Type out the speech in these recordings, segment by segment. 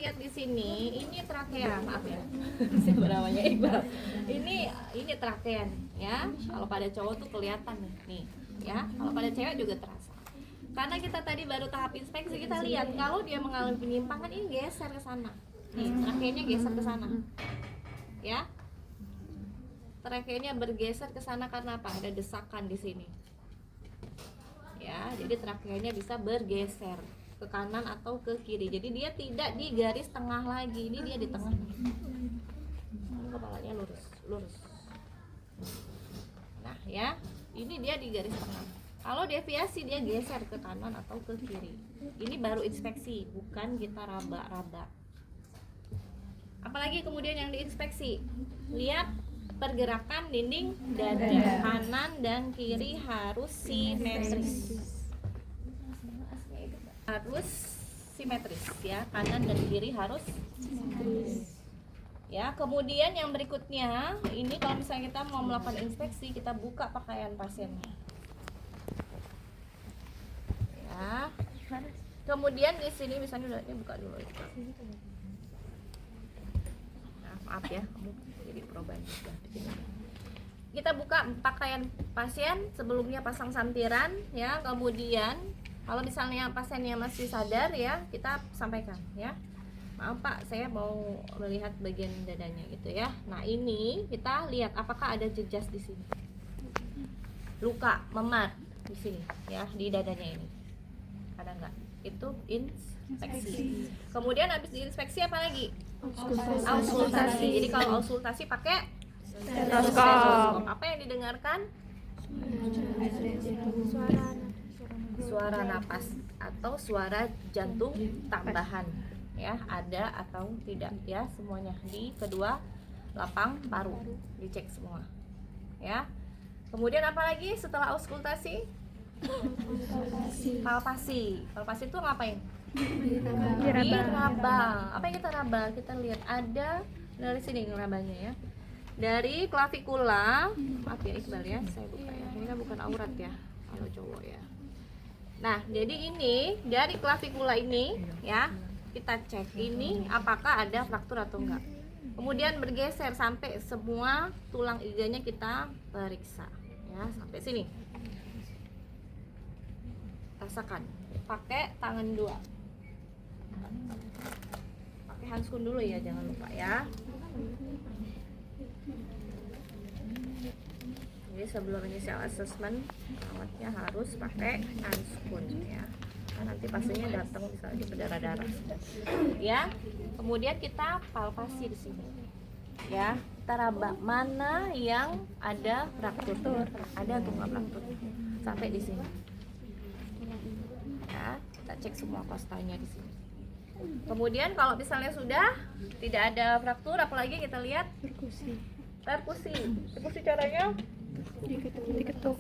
lihat di sini, ini trakea, maaf ya. Siapa namanya Iqbal. Ini trakea nih, ya. Kalau pada cowok tuh kelihatan nih, ya. Kalau pada cewek juga terasa. Karena kita tadi baru tahap inspeksi, kita lihat kalau dia mengalami penyimpangan ini geser ke sana. Nih, trakeanya geser ke sana. Ya. Trakeanya bergeser ke sana karena apa? Ada desakan di sini. Ya, jadi trakeanya bisa bergeser ke kanan atau ke kiri. Jadi dia tidak di garis tengah lagi. Ini dia di tengah. Ini kepalanya lurus. Nah, ya. Ini dia di garis tengah. Kalau deviasi dia geser ke kanan atau ke kiri. Ini baru inspeksi, bukan kita raba-raba. Apalagi kemudian yang diinspeksi. Lihat pergerakan dinding dada kanan dan kiri harus simetris. Ya, kanan dan kiri harus simetris. Ya, kemudian yang berikutnya, ini kalau misalnya kita mau melakukan inspeksi, kita buka pakaian pasiennya. Ya. Kemudian di sini misalnya ini buka dulu. Maaf ya, jadi perubahan juga. Kita buka pakaian pasien, sebelumnya pasang santiran, ya. Kemudian kalau misalnya pasiennya masih sadar, ya, kita sampaikan, ya. Maaf Pak, saya mau melihat bagian dadanya gitu ya. Nah ini kita lihat apakah ada jejas di sini, luka, memar di sini, ya, di dadanya ini. Ada nggak? Itu inspeksi. Kemudian habis diinspeksi apa lagi? Auskultasi. Jadi kalau auskultasi pakai stetoskop. Apa yang didengarkan? Suara napas atau suara jantung tambahan, ya, ada atau tidak, ya, semuanya di kedua lapang paru dicek semua, ya. Kemudian apa lagi setelah auskultasi? Palpasi itu ngapain? Diraba. Apa yang kita raba? Kita lihat ada dari sini ngerabanya, ya. Dari klavikula, maaf ya Iqbal ya, saya buka ya. Ini kan bukan aurat ya, kalau cowok ya. Nah, jadi ini dari klavikula ini, ya, kita cek ini apakah ada fraktur atau enggak. Kemudian bergeser sampai semua tulang iganya kita periksa, ya, sampai sini. Rasakan, pakai tangan dua. Pakai handskun dulu ya, jangan lupa ya. Jadi sebelum initial assessment, perawatnya harus pakai handskun, ya. Nah, nanti pasiennya datang misalnya berdarah-darah, ya. Kemudian kita palpasi di sini, ya. Kita raba mana yang ada fraktur, ada atau nggak fraktur, sampai di sini. Ya, kita cek semua kostanya di sini. Kemudian kalau misalnya sudah tidak ada fraktur, apalagi kita lihat perkusi caranya diketuk.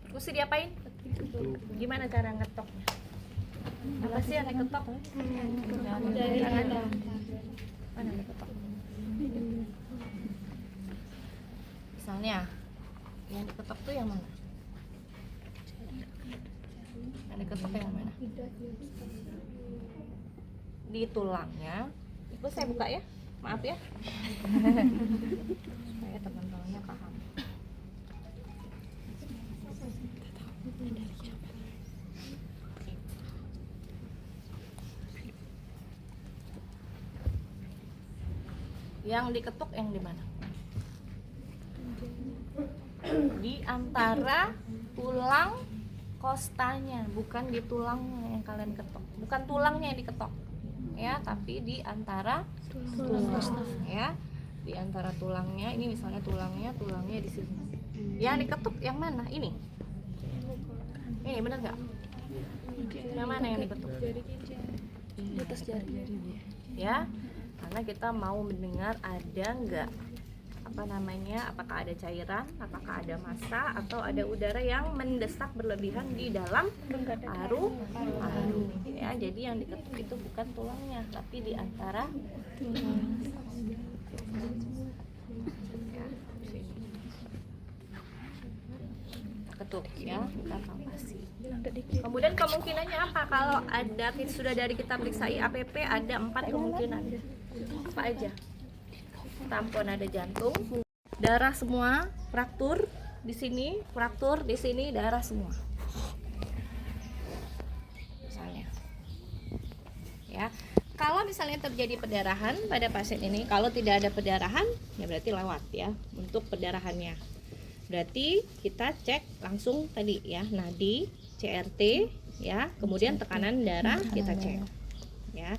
Perkusi diapain? Gimana cara ngetoknya? Apa sih yang diketok? Dari tangan. Mana diketok? Misalnya yang diketok tuh yang mana? Yang diketok yang mana? Di tulangnya. Itu saya buka ya, maaf ya. Supaya teman-temannya paham. Yang diketuk yang di mana? Di antara tulang kostanya, bukan di tulangnya yang kalian ketok. Bukan tulangnya yang diketok, ya, tapi di antara tulang, ya. Di antara tulangnya, ini misalnya tulangnya di sini. Yang diketuk yang mana? Ini benar nggak? Yang mana yang diketuk? Di atas jari, ya. Karena kita mau mendengar ada nggak, apakah ada cairan, apakah ada massa atau ada udara yang mendesak berlebihan di dalam paru, ya. Jadi yang diketuk itu bukan tulangnya, tapi di antara ya, ketuk ya, kita palpasi. Kemudian kemungkinannya apa? Kalau ada sudah dari kita periksa IAPP ada 4 kemungkinan. Apa aja? Tampon ada jantung, darah semua, fraktur di sini, darah semua. Misalnya. Ya. Kalau misalnya terjadi pendarahan pada pasien ini, kalau tidak ada pendarahan, ya berarti lewat ya untuk pendarahannya. Berarti kita cek langsung tadi ya, nadi, CRT ya, kemudian tekanan darah kita cek. Ya.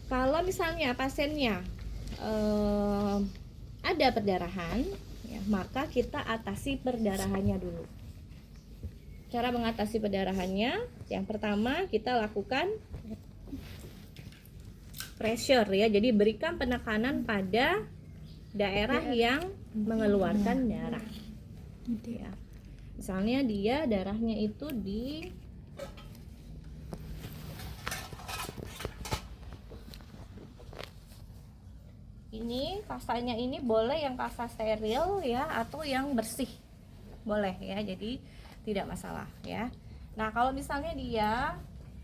Kalau misalnya pasiennya ada perdarahan, ya, maka kita atasi perdarahannya dulu. Cara mengatasi perdarahannya, yang pertama kita lakukan pressure ya, jadi berikan penekanan pada daerah yang mengeluarkan darah ya. Misalnya dia darahnya itu di ini, kasanya ini boleh yang kasa steril ya, atau yang bersih boleh ya, jadi tidak masalah ya. Nah kalau misalnya dia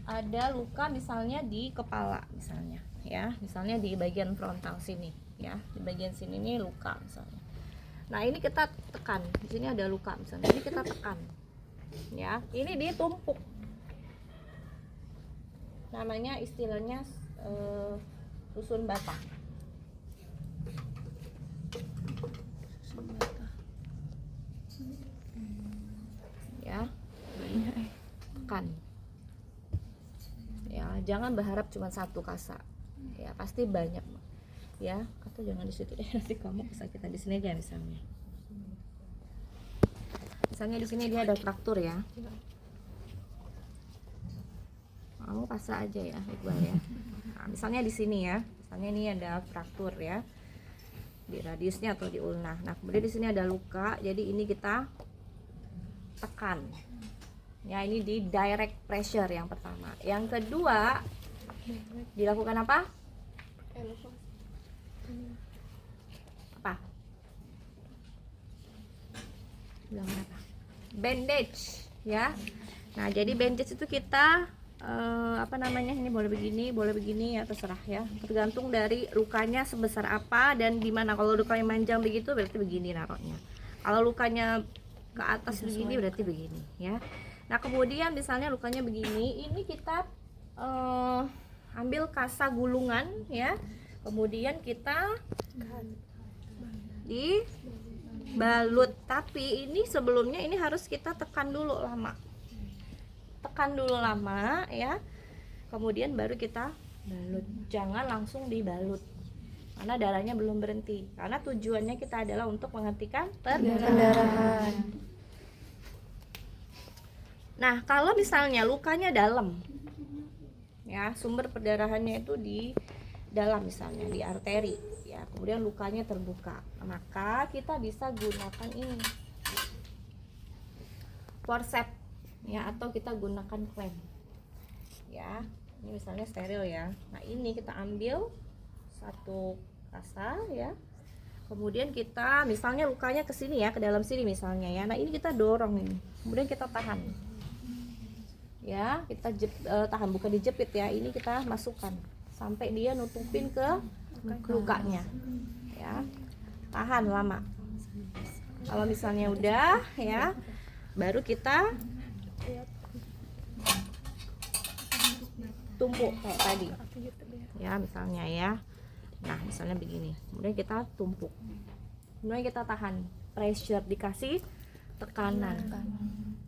ada luka misalnya di kepala misalnya ya, misalnya di bagian frontal sini ya, di bagian sini nih luka misalnya. Nah ini kita tekan, di sini ada luka misalnya, ini kita tekan ya, ini ditumpuk, namanya istilahnya susun bata ya, tekan ya, jangan berharap cuma satu kasa ya, pasti banyak ya, atau jangan di situ deh, nanti kamu kesakitan. Di sini aja misalnya di sini dia ada fraktur ya, kamu pasrah aja ya Iqbal ya. Nah, misalnya di sini ya, misalnya ini ada fraktur ya di radiusnya atau di ulna. Nah kemudian di sini ada luka, jadi ini kita tekan ya, ini di direct pressure yang pertama. Yang kedua dilakukan apa? Bilangan apa? Bandage ya. Nah jadi bandage itu kita apa namanya, ini boleh begini ya, terserah ya, tergantung dari lukanya sebesar apa dan di mana. Kalau lukanya panjang begitu berarti begini naruhnya, kalau lukanya ke atas begini berarti begini ya. Nah kemudian misalnya lukanya begini, ini kita ambil kasa gulungan ya, kemudian kita dibalut. Tapi ini sebelumnya ini harus kita tekan dulu lama ya, kemudian baru kita balut. Jangan langsung dibalut karena darahnya belum berhenti, karena tujuannya kita adalah untuk menghentikan perdarahan. Nah kalau misalnya lukanya dalam ya, sumber perdarahannya itu di dalam, misalnya di arteri ya, kemudian lukanya terbuka, maka kita bisa gunakan ini forceps ya, atau kita gunakan klem ya. Ini misalnya steril ya, nah ini kita ambil satu kasa ya, kemudian kita misalnya lukanya ke sini ya, ke dalam sini misalnya ya. Nah ini kita dorong ini, kemudian kita tahan ya, kita tahan, bukan dijepit ya, ini kita masukkan sampai dia nutupin ke lukanya ya, tahan lama. Kalau misalnya udah ya, baru kita tumpuk kayak tadi ya, misalnya ya. Nah misalnya begini, kemudian kita tumpuk, kemudian kita tahan pressure, dikasih tekanan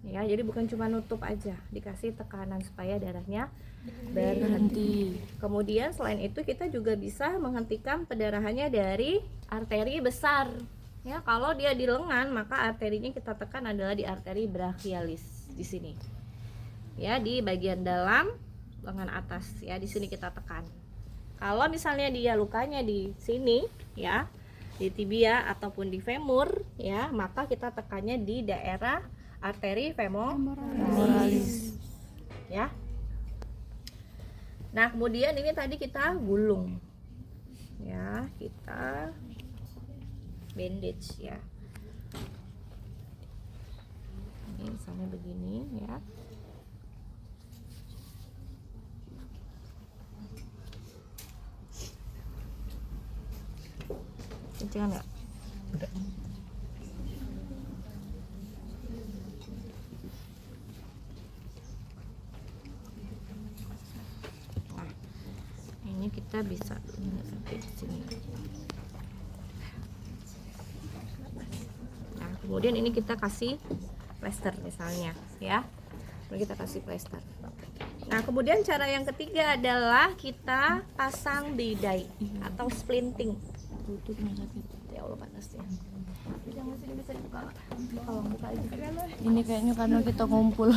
ya, jadi bukan cuma nutup aja, dikasih tekanan supaya darahnya berhenti. Kemudian selain itu kita juga bisa menghentikan pendarahannya dari arteri besar ya. Kalau dia di lengan, maka arterinya kita tekan adalah di arteri brachialis di sini ya, di bagian dalam lengan atas ya, di sini kita tekan. Kalau misalnya dia lukanya di sini ya, di tibia ataupun di femur ya, maka kita tekannya di daerah arteri femoralis ya. Nah kemudian ini tadi kita gulung ya, kita bandage ya. Ini misalnya begini ya. Kencengan nggak? Udah. Nah, ini kita bisa sampai di sini. Nah, kemudian ini kita kasih plester misalnya, ya. Lalu kita kasih plester. Nah, kemudian cara yang ketiga adalah kita pasang bidai atau splinting. Ya Allah panasnya. Jangan sini bisa dibuka. Kalau buka aja. Ini kayaknya karena kita ngumpul.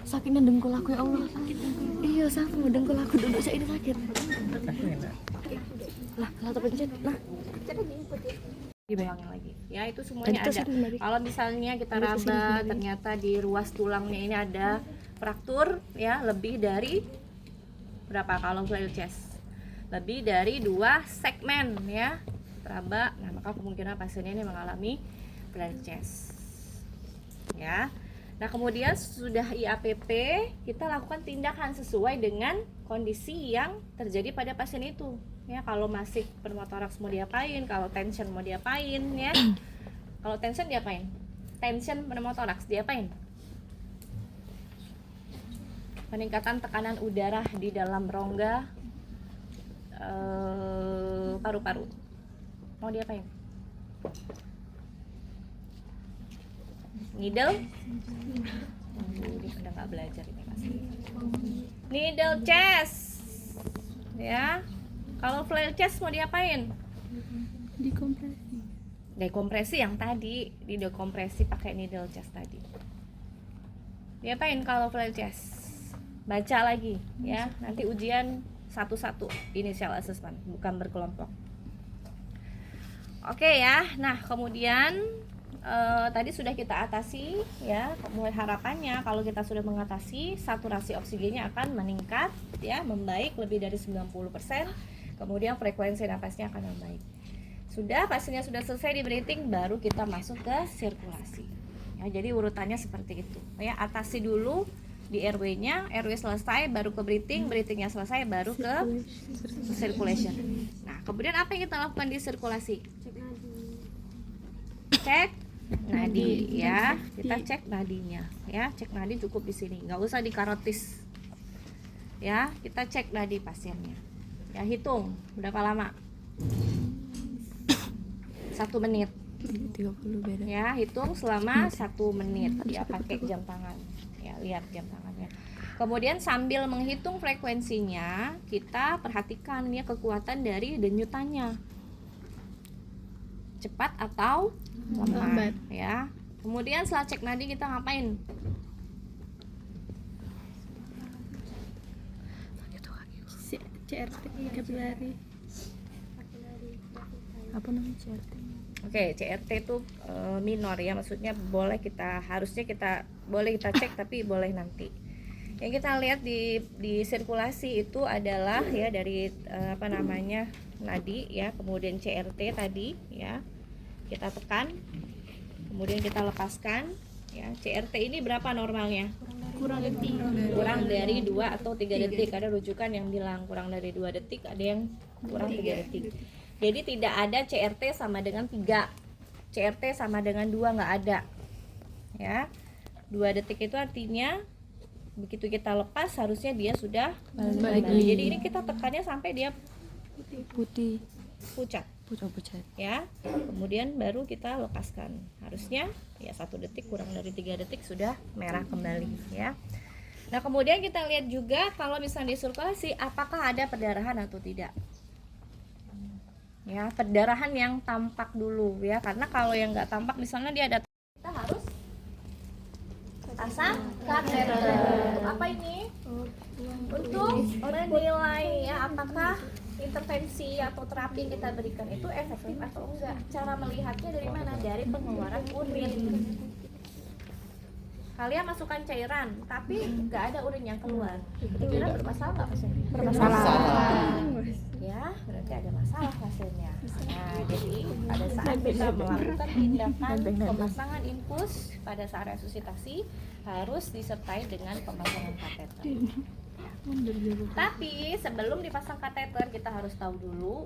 Sakitnya dengkul aku ya Allah. Iya sama dengkul aku duduk saya ini sakit. Lah terpencet. Nah. Dibayangin lagi. Ya itu semuanya ada. Kalau misalnya kita raba ternyata di ruas tulangnya ini ada fraktur ya lebih dari berapa kalau flail chest? Lebih dari 2 segmen ya raba. Nah maka kemungkinan pasiennya ini mengalami flail chest ya. Nah kemudian sudah IAPP kita lakukan tindakan sesuai dengan kondisi yang terjadi pada pasien itu ya. Kalau masih pneumotoraks mau diapain, kalau tension mau diapain ya. Kalau tension diapain? Tension pneumotoraks diapain? Peningkatan tekanan udara di dalam rongga paru-paru. Mau diapain? Needle? Ini udah nggak belajar ini pasti. Needle chest, ya. Kalau flail chest mau diapain? Dikompresi. Dekompresi yang tadi, di dekompresi pakai needle chest tadi. Diapain kalau flail chest? Baca lagi, ya. Nanti ujian satu-satu initial assessment, bukan berkelompok. Oke ya. Nah kemudian tadi sudah kita atasi ya. Mulai harapannya kalau kita sudah mengatasi, saturasi oksigennya akan meningkat ya, membaik lebih dari 90%. Kemudian frekuensi nafasnya akan membaik. Sudah pasiennya sudah selesai di breathing, baru kita masuk ke sirkulasi. Ya, jadi urutannya seperti itu. Ya, atasi dulu di RW-nya, RW selesai baru ke breathing, breathingnya selesai baru ke circulation. Nah, kemudian apa yang kita lakukan di sirkulasi? Cek nadi ya. Kita cek nadinya ya. Cek nadi cukup di sini, nggak usah di karotis. Ya, kita cek nadi pasiennya. Ya, hitung berapa lama? 1 menit. 30 beda. Ya, hitung selama 1 menit. Ya, pakai jam tangan. Ya, lihat jam tangannya. Kemudian sambil menghitung frekuensinya, kita perhatikan ya kekuatan dari denyutannya. Cepat atau lambat ya. Kemudian setelah cek nadi kita ngapain? CRT kapilari. Apa namanya CRT? Oke, CRT itu minor ya, maksudnya boleh kita boleh kita cek tapi boleh nanti. Yang kita lihat di sirkulasi itu adalah ya dari nadi ya, kemudian CRT tadi ya. Kita tekan, kemudian kita lepaskan ya. CRT ini berapa normalnya? Kurang dari 2 atau 3 detik. Ada rujukan yang bilang kurang dari 2 detik, ada yang kurang 3 detik. Jadi tidak ada CRT sama dengan 3, CRT sama dengan 2, nggak ada ya. 2 detik itu artinya begitu kita lepas harusnya dia sudah kembali. Jadi ini kita tekannya sampai dia Putih. pucat ya. Kemudian baru kita lepaskan. Harusnya ya 1 detik kurang dari 3 detik sudah merah kembali ya. Nah kemudian kita lihat juga kalau misalnya di sirkulasi apakah ada perdarahan atau tidak. Ya, perdarahan yang tampak dulu ya, karena kalau yang nggak tampak misalnya dia ada, kita harus pasang kateter. Apa ini? Untuk menilai ya apakah intervensi atau terapi yang kita berikan itu efektif atau enggak. Cara melihatnya dari mana? Dari pengeluaran urin. Kalian masukkan cairan, tapi nggak ada urin yang keluar. Kira-kira bermasalah nggak pasiennya? Bermasalah. Ya, berarti ada masalah pasiennya. Nah, jadi ada pada saat kita melakukan tindakan pemasangan infus pada saat resusitasi harus disertai dengan pemasangan kateter. Tapi sebelum dipasang kateter kita harus tahu dulu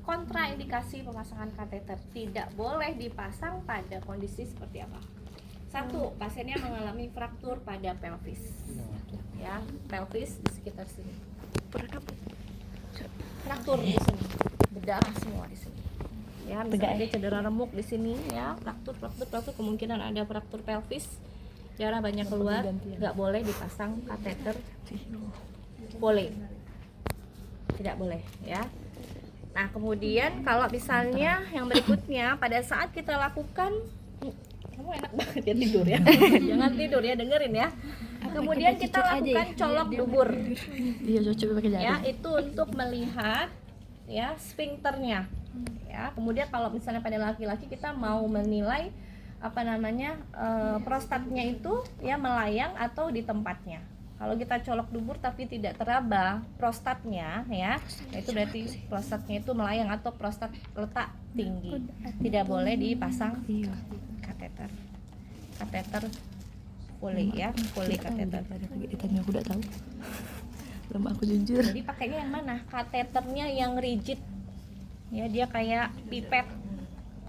kontraindikasi pemasangan kateter. Tidak boleh dipasang pada kondisi seperti apa? 1, pasiennya mengalami fraktur pada pelvis, ya, pelvis di sekitar sini. Fraktur di sini, berdarah semua di sini. Ya, misalnya ada cedera remuk di sini, ya, fraktur, kemungkinan ada fraktur pelvis, darah banyak keluar, nggak boleh dipasang kateter. Boleh, tidak boleh, ya. Nah, kemudian kalau misalnya yang berikutnya pada saat kita lakukan, kamu enak banget ya tidur ya, jangan tidur ya, dengerin ya. Kemudian kita lakukan colok dubur. Iya, cocok pakai jari. Ya, itu untuk melihat ya sfinkternya. Ya, kemudian kalau misalnya pada laki-laki kita mau menilai prostatnya itu ya melayang atau di tempatnya. Kalau kita colok dubur tapi tidak teraba prostatnya ya, itu berarti prostatnya itu melayang atau prostat letak tinggi. Tidak boleh dipasang kateter. Kateter boleh ya, boleh kateter. Ditanya aku udah tahu. Belum aku jujur. Jadi pakainya yang mana? Kateternya yang rigid. Ya, dia kayak pipet.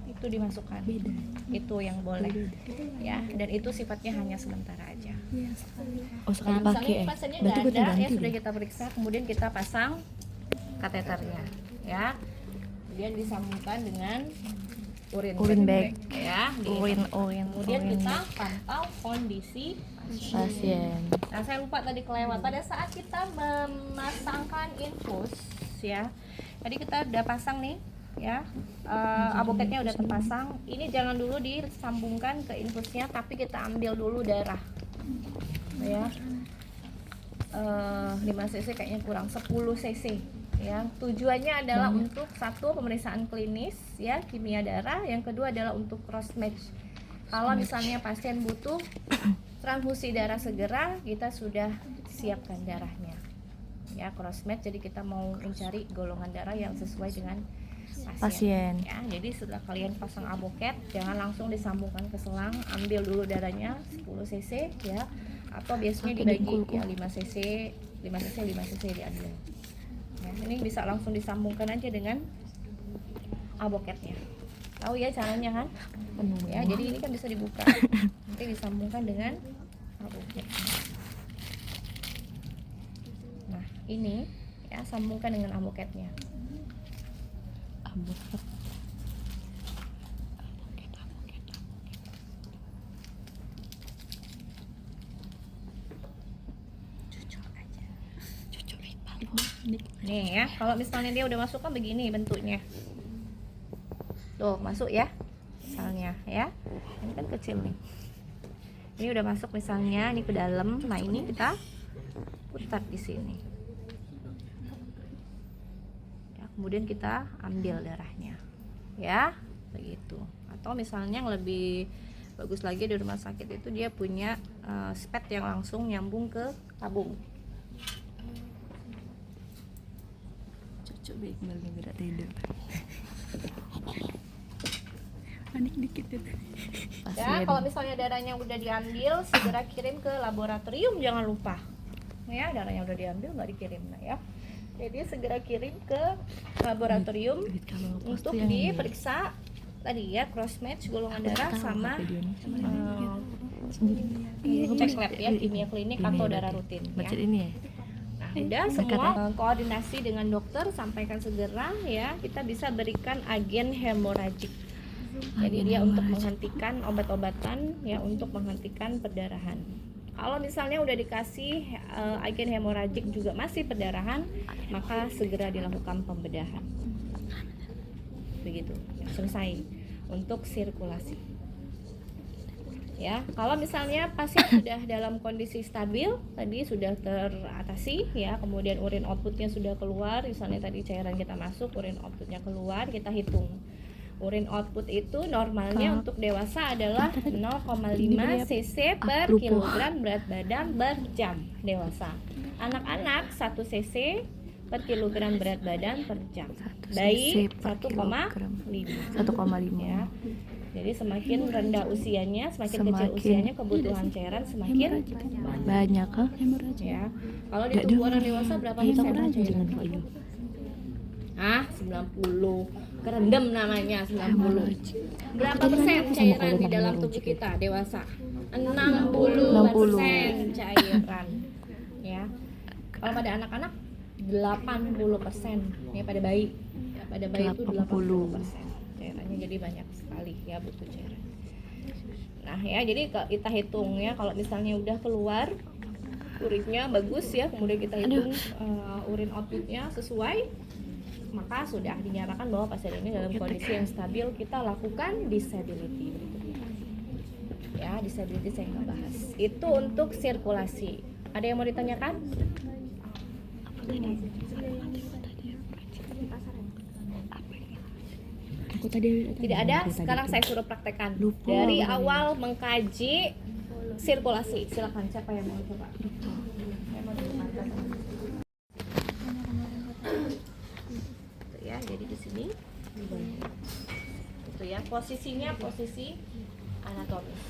Itu dimasukkan. Beda. Itu yang boleh. Ya, dan itu sifatnya hanya sementara aja. Oh, sekali Nah, pakai. misalnya pasiennya Berarti nggak gue ada, ya ganti. sudah kita periksa, kemudian kita pasang kateternya, ya. Kemudian disambungkan dengan urin bag. ya. Urin. Kemudian kita pantau kondisi pasien. Nah, saya lupa tadi kelewat pada saat kita memasangkan infus, ya. Tadi kita udah pasang nih, ya. Aboketnya udah terpasang. Ini jangan dulu disambungkan ke infusnya, tapi kita ambil dulu darah. Ya, 5 cc kayaknya kurang, 10 cc ya. Tujuannya adalah untuk 1 pemeriksaan klinis ya, kimia darah. Yang kedua adalah untuk cross match. Kalau misalnya pasien butuh transfusi darah segera, kita sudah siapkan darahnya ya, cross match. Jadi kita mau mencari golongan darah yang sesuai dengan pasien. Ya, jadi setelah kalian pasang aboket, jangan langsung disambungkan ke selang, ambil dulu darahnya 10 cc ya, atau biasanya dibagi ya 5 cc diambil. Ya, ini bisa langsung disambungkan aja dengan aboketnya. Tahu ya caranya kan? Ya, jadi ini kan bisa dibuka. Nanti disambungkan dengan aboketnya. Nah, ini ya sambungkan dengan aboketnya. Aboket. Nih ya, kalau misalnya dia udah masuk kan begini bentuknya. Tuh, masuk ya. Misalnya ya. Ini kan kecil nih. Ini udah masuk misalnya, ini ke dalam. Nah, ini kita putar di sini. Ya, kemudian kita ambil darahnya. Ya, begitu. Atau misalnya yang lebih bagus lagi di rumah sakit itu dia punya spet yang langsung nyambung ke tabung. Coba Iqbal nih berat tidur. Panik dikit ya. Ya, kalau misalnya darahnya udah diambil, segera kirim ke laboratorium, jangan lupa. Ya, darahnya udah diambil nggak dikirim, nah ya. Jadi segera kirim ke laboratorium untuk diperiksa tadi ya, cross match golongan darah sama cek lab ya, kimia klinik atau darah rutin ya. Ini ya. Nah, udah semua koordinasi dengan dokter, sampaikan segera ya, kita bisa berikan agen hemoragik. Jadi dia untuk menghentikan obat-obatan ya, untuk menghentikan perdarahan. Kalau misalnya udah dikasih agen hemoragik juga masih perdarahan, maka segera dilakukan pembedahan. Begitu, ya, selesai untuk sirkulasi. Ya, kalau misalnya pasien sudah dalam kondisi stabil, tadi sudah teratasi ya, kemudian urin outputnya sudah keluar, misalnya tadi cairan kita masuk, urin outputnya keluar, kita hitung. Urin output itu normalnya untuk dewasa adalah 0,5 cc per kilogram berat badan per jam dewasa. Anak-anak 1 cc per kilogram berat badan per jam. Bayi 1,5 ya. Jadi semakin rendah usianya, semakin kecil usianya, kebutuhan cairan semakin banyak ya. Kalau di tubuh orang dewasa berapa persen cairan? 90. Kerendam namanya 90. Berapa persen cairan di dalam tubuh kita dewasa? 60% cairan. Ya. Kalau pada anak-anak 80% ya, pada bayi. Ya, pada bayi itu 80%. Cairannya jadi banyak sekali ya, butuh cairan. Nah ya, jadi kita hitung ya, kalau misalnya udah keluar urinnya bagus ya, kemudian kita hitung urin outputnya sesuai, maka sudah dinyatakan bahwa pasien ini dalam kondisi yang stabil. Kita lakukan disability berikutnya ya, disability saya nggak bahas. Itu untuk sirkulasi. Ada yang mau ditanyakan? Tidak ada. Sekarang saya suruh praktekkan dari awal mengkaji sirkulasi. Silakan, siapa yang mau coba? Itu ya, jadi di sini itu ya, posisinya posisi anatomis.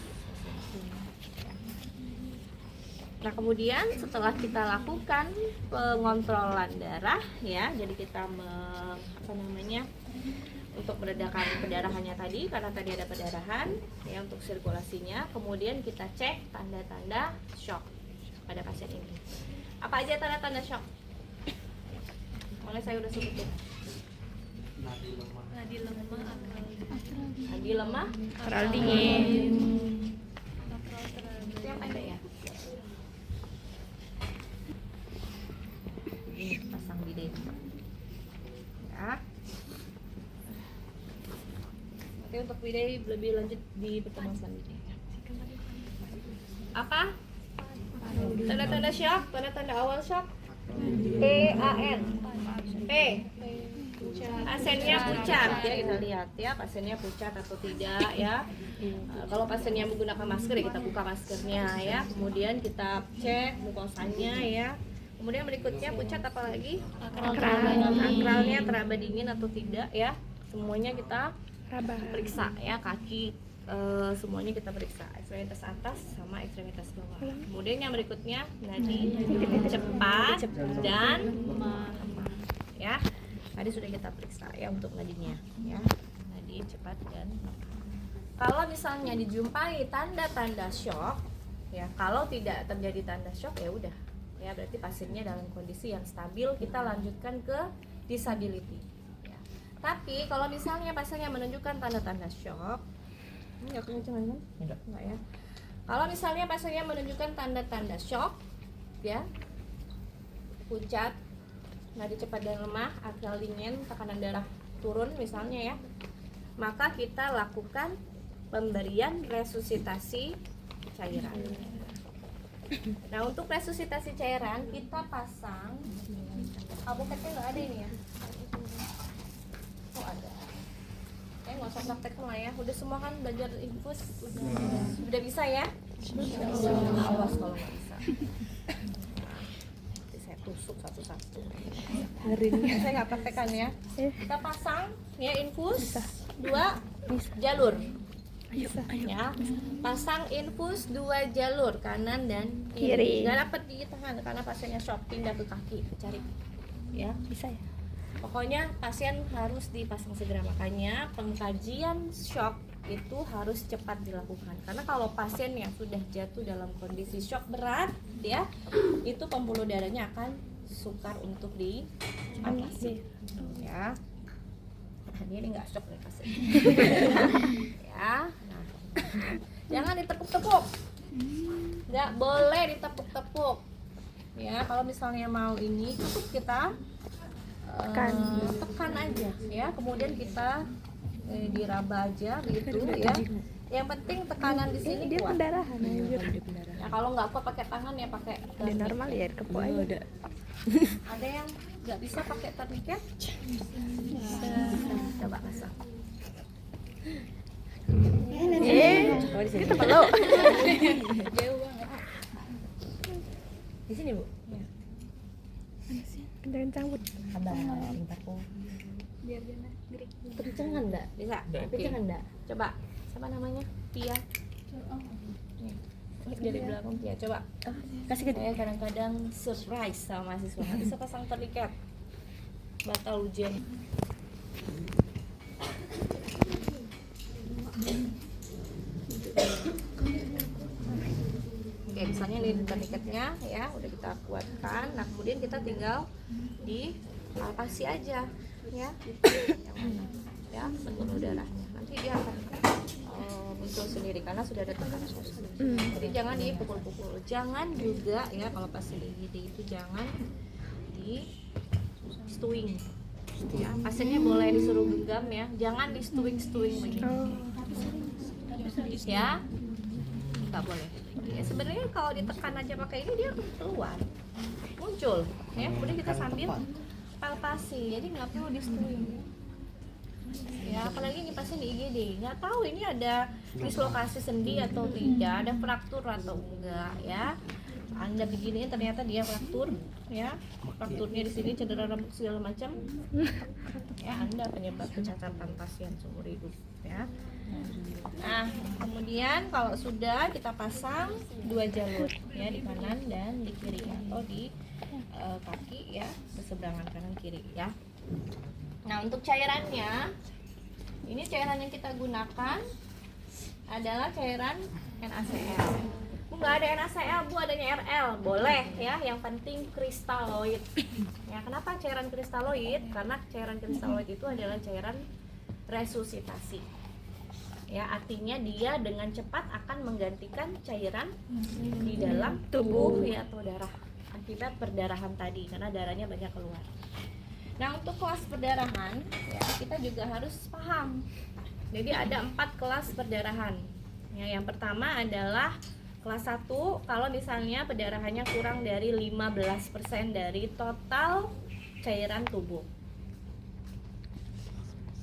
Nah, kemudian setelah kita lakukan pengontrolan darah ya, jadi kita untuk meredakan pendarahannya tadi, karena tadi ada pendarahan ya, untuk sirkulasinya. Kemudian kita cek tanda-tanda shock pada pasien ini. Apa aja tanda-tanda shock? Mulai saya udah sebutin. Nadi lemah, akal dingin. Itu yang ada ya. Ini pasang bidet. Ya. Nanti untuk bidet lebih lanjut di pertemuan selanjutnya. Apa? Tanda-tanda shock, tanda-tanda awal shock. PAN. P. Pasiennya pucat ya, kita lihat ya pasiennya pucat atau tidak ya. Kalau pasiennya menggunakan masker ya kita buka maskernya ya. Kemudian kita cek mukosanya ya. Kemudian berikutnya pucat apalagi? Akralnya teraba dingin atau tidak ya. Semuanya kita periksa ya, kaki semuanya kita periksa, ekstremitas atas sama ekstremitas bawah. Kemudian yang berikutnya nadi cepat dan lemah ya. Tadi sudah kita periksa ya untuk nadinya ya, nadi cepat dan lemah. Kalau misalnya dijumpai tanda-tanda shock ya, kalau tidak terjadi tanda shock ya udah ya, berarti pasiennya dalam kondisi yang stabil, kita lanjutkan ke disability ya. Tapi kalau misalnya pasiennya menunjukkan tanda-tanda shock, enggak kencang kan? Enggak ya. Kalau misalnya pasiennya menunjukkan tanda-tanda shock ya, pucat, nadi cepat dan lemah, akal dingin, tekanan darah turun misalnya ya, maka kita lakukan pemberian resusitasi cairan. Nah, untuk resusitasi cairan kita pasang aboketnya nggak ada ini ya? Oh ada. Nggak usah praktek lah ya. Udah semua kan belajar infus. Udah bisa ya? Awas kalau nggak bisa. Nanti saya tusuk satu-satu. Saya nggak praktekkan ya. Kita pasang ya infus 2 jalur. Ya, pasang infus 2 jalur kanan dan kiri. Nggak dapat di tangan karena pasiennya shock, pindah ke kaki, cari. Ya, bisa ya. Pokoknya pasien harus dipasang segera, makanya pengkajian shock itu harus cepat dilakukan. Karena kalau pasien yang sudah jatuh dalam kondisi shock berat, ya, itu pembuluh darahnya akan sukar untuk diatasi. Ya. Ini nggak shock nih pasien. Ya. Nah, jangan ditekuk-tekuk. Nggak boleh ditekuk-tekuk. Ya, kalau misalnya mau ini cukup kita tekan aja ya, kemudian kita diraba aja gitu ya. Yang penting tekanan di sini dia kuat. pendarahan Ya, kalau nggak kuat pakai tangan ya pakai dia normal ya kepo aja ada. Ada yang nggak bisa pakai tourniquet? Coba pasang. Oh, di sini tempat lo. Jauh banget. Di sini, Bu. Ya. Kencang bu. Sabar, pintar kok. Biar jangan gerik. Kencengan enggak? Bisa? Kencengan enggak? Coba. Siapa namanya? Tia. Nih. Dari belakang Tia, coba. Kasih ke Saya kadang-kadang surprise sama mahasiswa. Nggak bisa pasang terikat. Batal ujian. Oke, misalnya ini tiketnya ya udah kita kuatkan. Nah, kemudian kita tinggal dipalpasi aja ya. Yang mana? Ya, penuh darahnya. Nanti dia akan muncul sendiri karena sudah ada tekanan positif. Jadi jangan dipukul-pukul. Jangan juga ya kalau pas di IGD itu jangan di stewing. Ya, pasiennya boleh disuruh genggam ya, jangan di stewing begini. Ya, nggak boleh. Ya, sebenarnya kalau ditekan aja pakai ini dia keluar, muncul. Ya, kemudian kita sambil palpasi, jadi nggak perlu di stewing. Ya, apalagi ini pasien di IGD, nggak tahu ini ada dislokasi sendi atau tidak, ada fraktur atau enggak ya. Anda begini ternyata dia fraktur ya, frakturnya di sini cedera rambut segala macam ya, Anda penyebab pencacatan pasien seumur hidup ya. Nah, kemudian kalau sudah kita pasang 2 jalur ya, di kanan dan di kiri atau di kaki ya, berseberangan kanan kiri ya. Nah, untuk cairannya, ini cairan yang kita gunakan adalah cairan NaCl. Nggak ada NaCl, Bu, adanya RL. Boleh ya, yang penting kristaloid. Ya, kenapa cairan kristaloid? Karena cairan kristaloid itu adalah cairan resusitasi. Ya, artinya dia dengan cepat akan menggantikan cairan di dalam tubuh ya, atau darah akibat perdarahan tadi, karena darahnya banyak keluar. Nah, untuk kelas perdarahan ya, kita juga harus paham. Jadi ada 4 kelas perdarahan. Ya, yang pertama adalah kelas 1, kalau misalnya perdarahannya kurang dari 15% dari total cairan tubuh.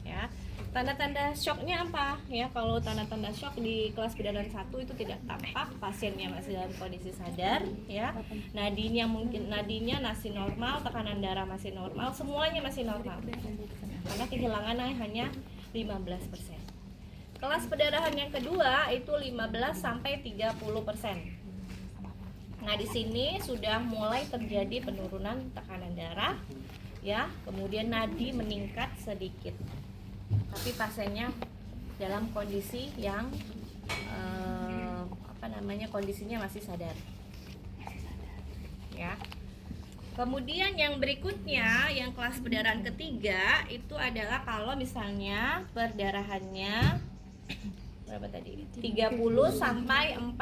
Ya. Tanda-tanda shocknya apa? Ya, kalau tanda-tanda shock di kelas perdarahan 1 itu tidak tampak, pasiennya masih dalam kondisi sadar, ya. Nadinya masih normal, tekanan darah masih normal, semuanya masih normal. Karena kehilangannya hanya 15%. Kelas perdarahan yang kedua itu 15 sampai 30%. Nah, di sini sudah mulai terjadi penurunan tekanan darah, ya. Kemudian nadi meningkat sedikit. Tapi pasiennya dalam kondisi yang kondisinya masih sadar. Ya. Kemudian yang berikutnya, yang kelas perdarahan ketiga itu adalah kalau misalnya perdarahannya berapa tadi? 30 sampai 4%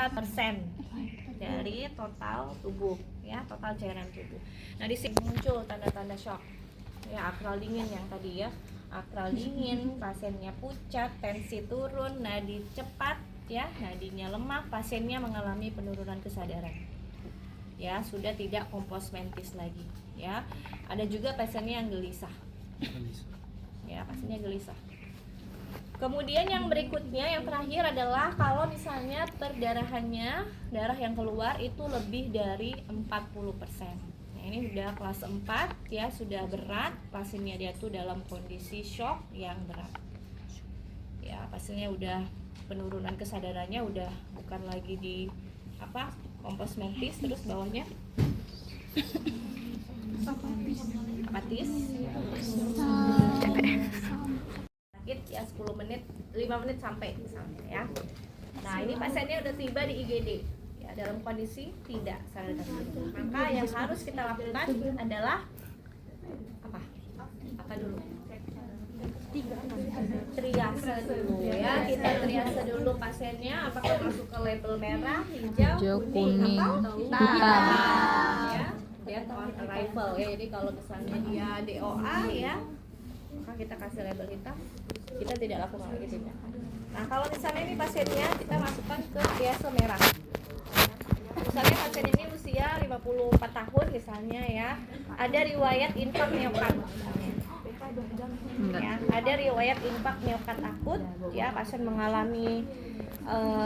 dari total tubuh, ya, total cairan tubuh. Nah, di sini muncul tanda-tanda shock. Ya, akral dingin yang tadi ya. Akral dingin, pasiennya pucat, tensi turun, nadi cepat ya, nadinya lemah, pasiennya mengalami penurunan kesadaran. Ya, sudah tidak kompos mentis lagi ya. Ada juga pasiennya yang gelisah. Ya, pasiennya gelisah. Kemudian yang berikutnya, yang terakhir adalah kalau misalnya perdarahannya, darah yang keluar itu lebih dari 40%. Nah, ini udah kelas 4 ya, sudah berat, pasiennya dia tuh dalam kondisi shock yang berat. Ya, pasiennya udah penurunan kesadarannya udah bukan lagi di kompos mentis, terus bawahnya apatis. Sakit ya 10 menit, 5 menit sampai misalnya ya. Nah, ini pasiennya udah tiba di IGD. Dalam kondisi tidak sadarkan diri. Maka yang harus kita lakukan adalah apa dulu? Triase dulu ya. Kita triase dulu pasiennya apakah masuk ke label merah, hijau, kuning atau hitam ya. Dia on arrival ya. Jadi kalau misalnya dia DOA ya, maka kita kasih label hitam. Kita tidak lakukan lagi tindakan. Nah, kalau misalnya ini pasiennya kita masukkan ke triase merah. Misalnya pasien ini usia 54 tahun misalnya ya, ada riwayat infak miokard ya, ada riwayat infak miokard akut ya, pasien mengalami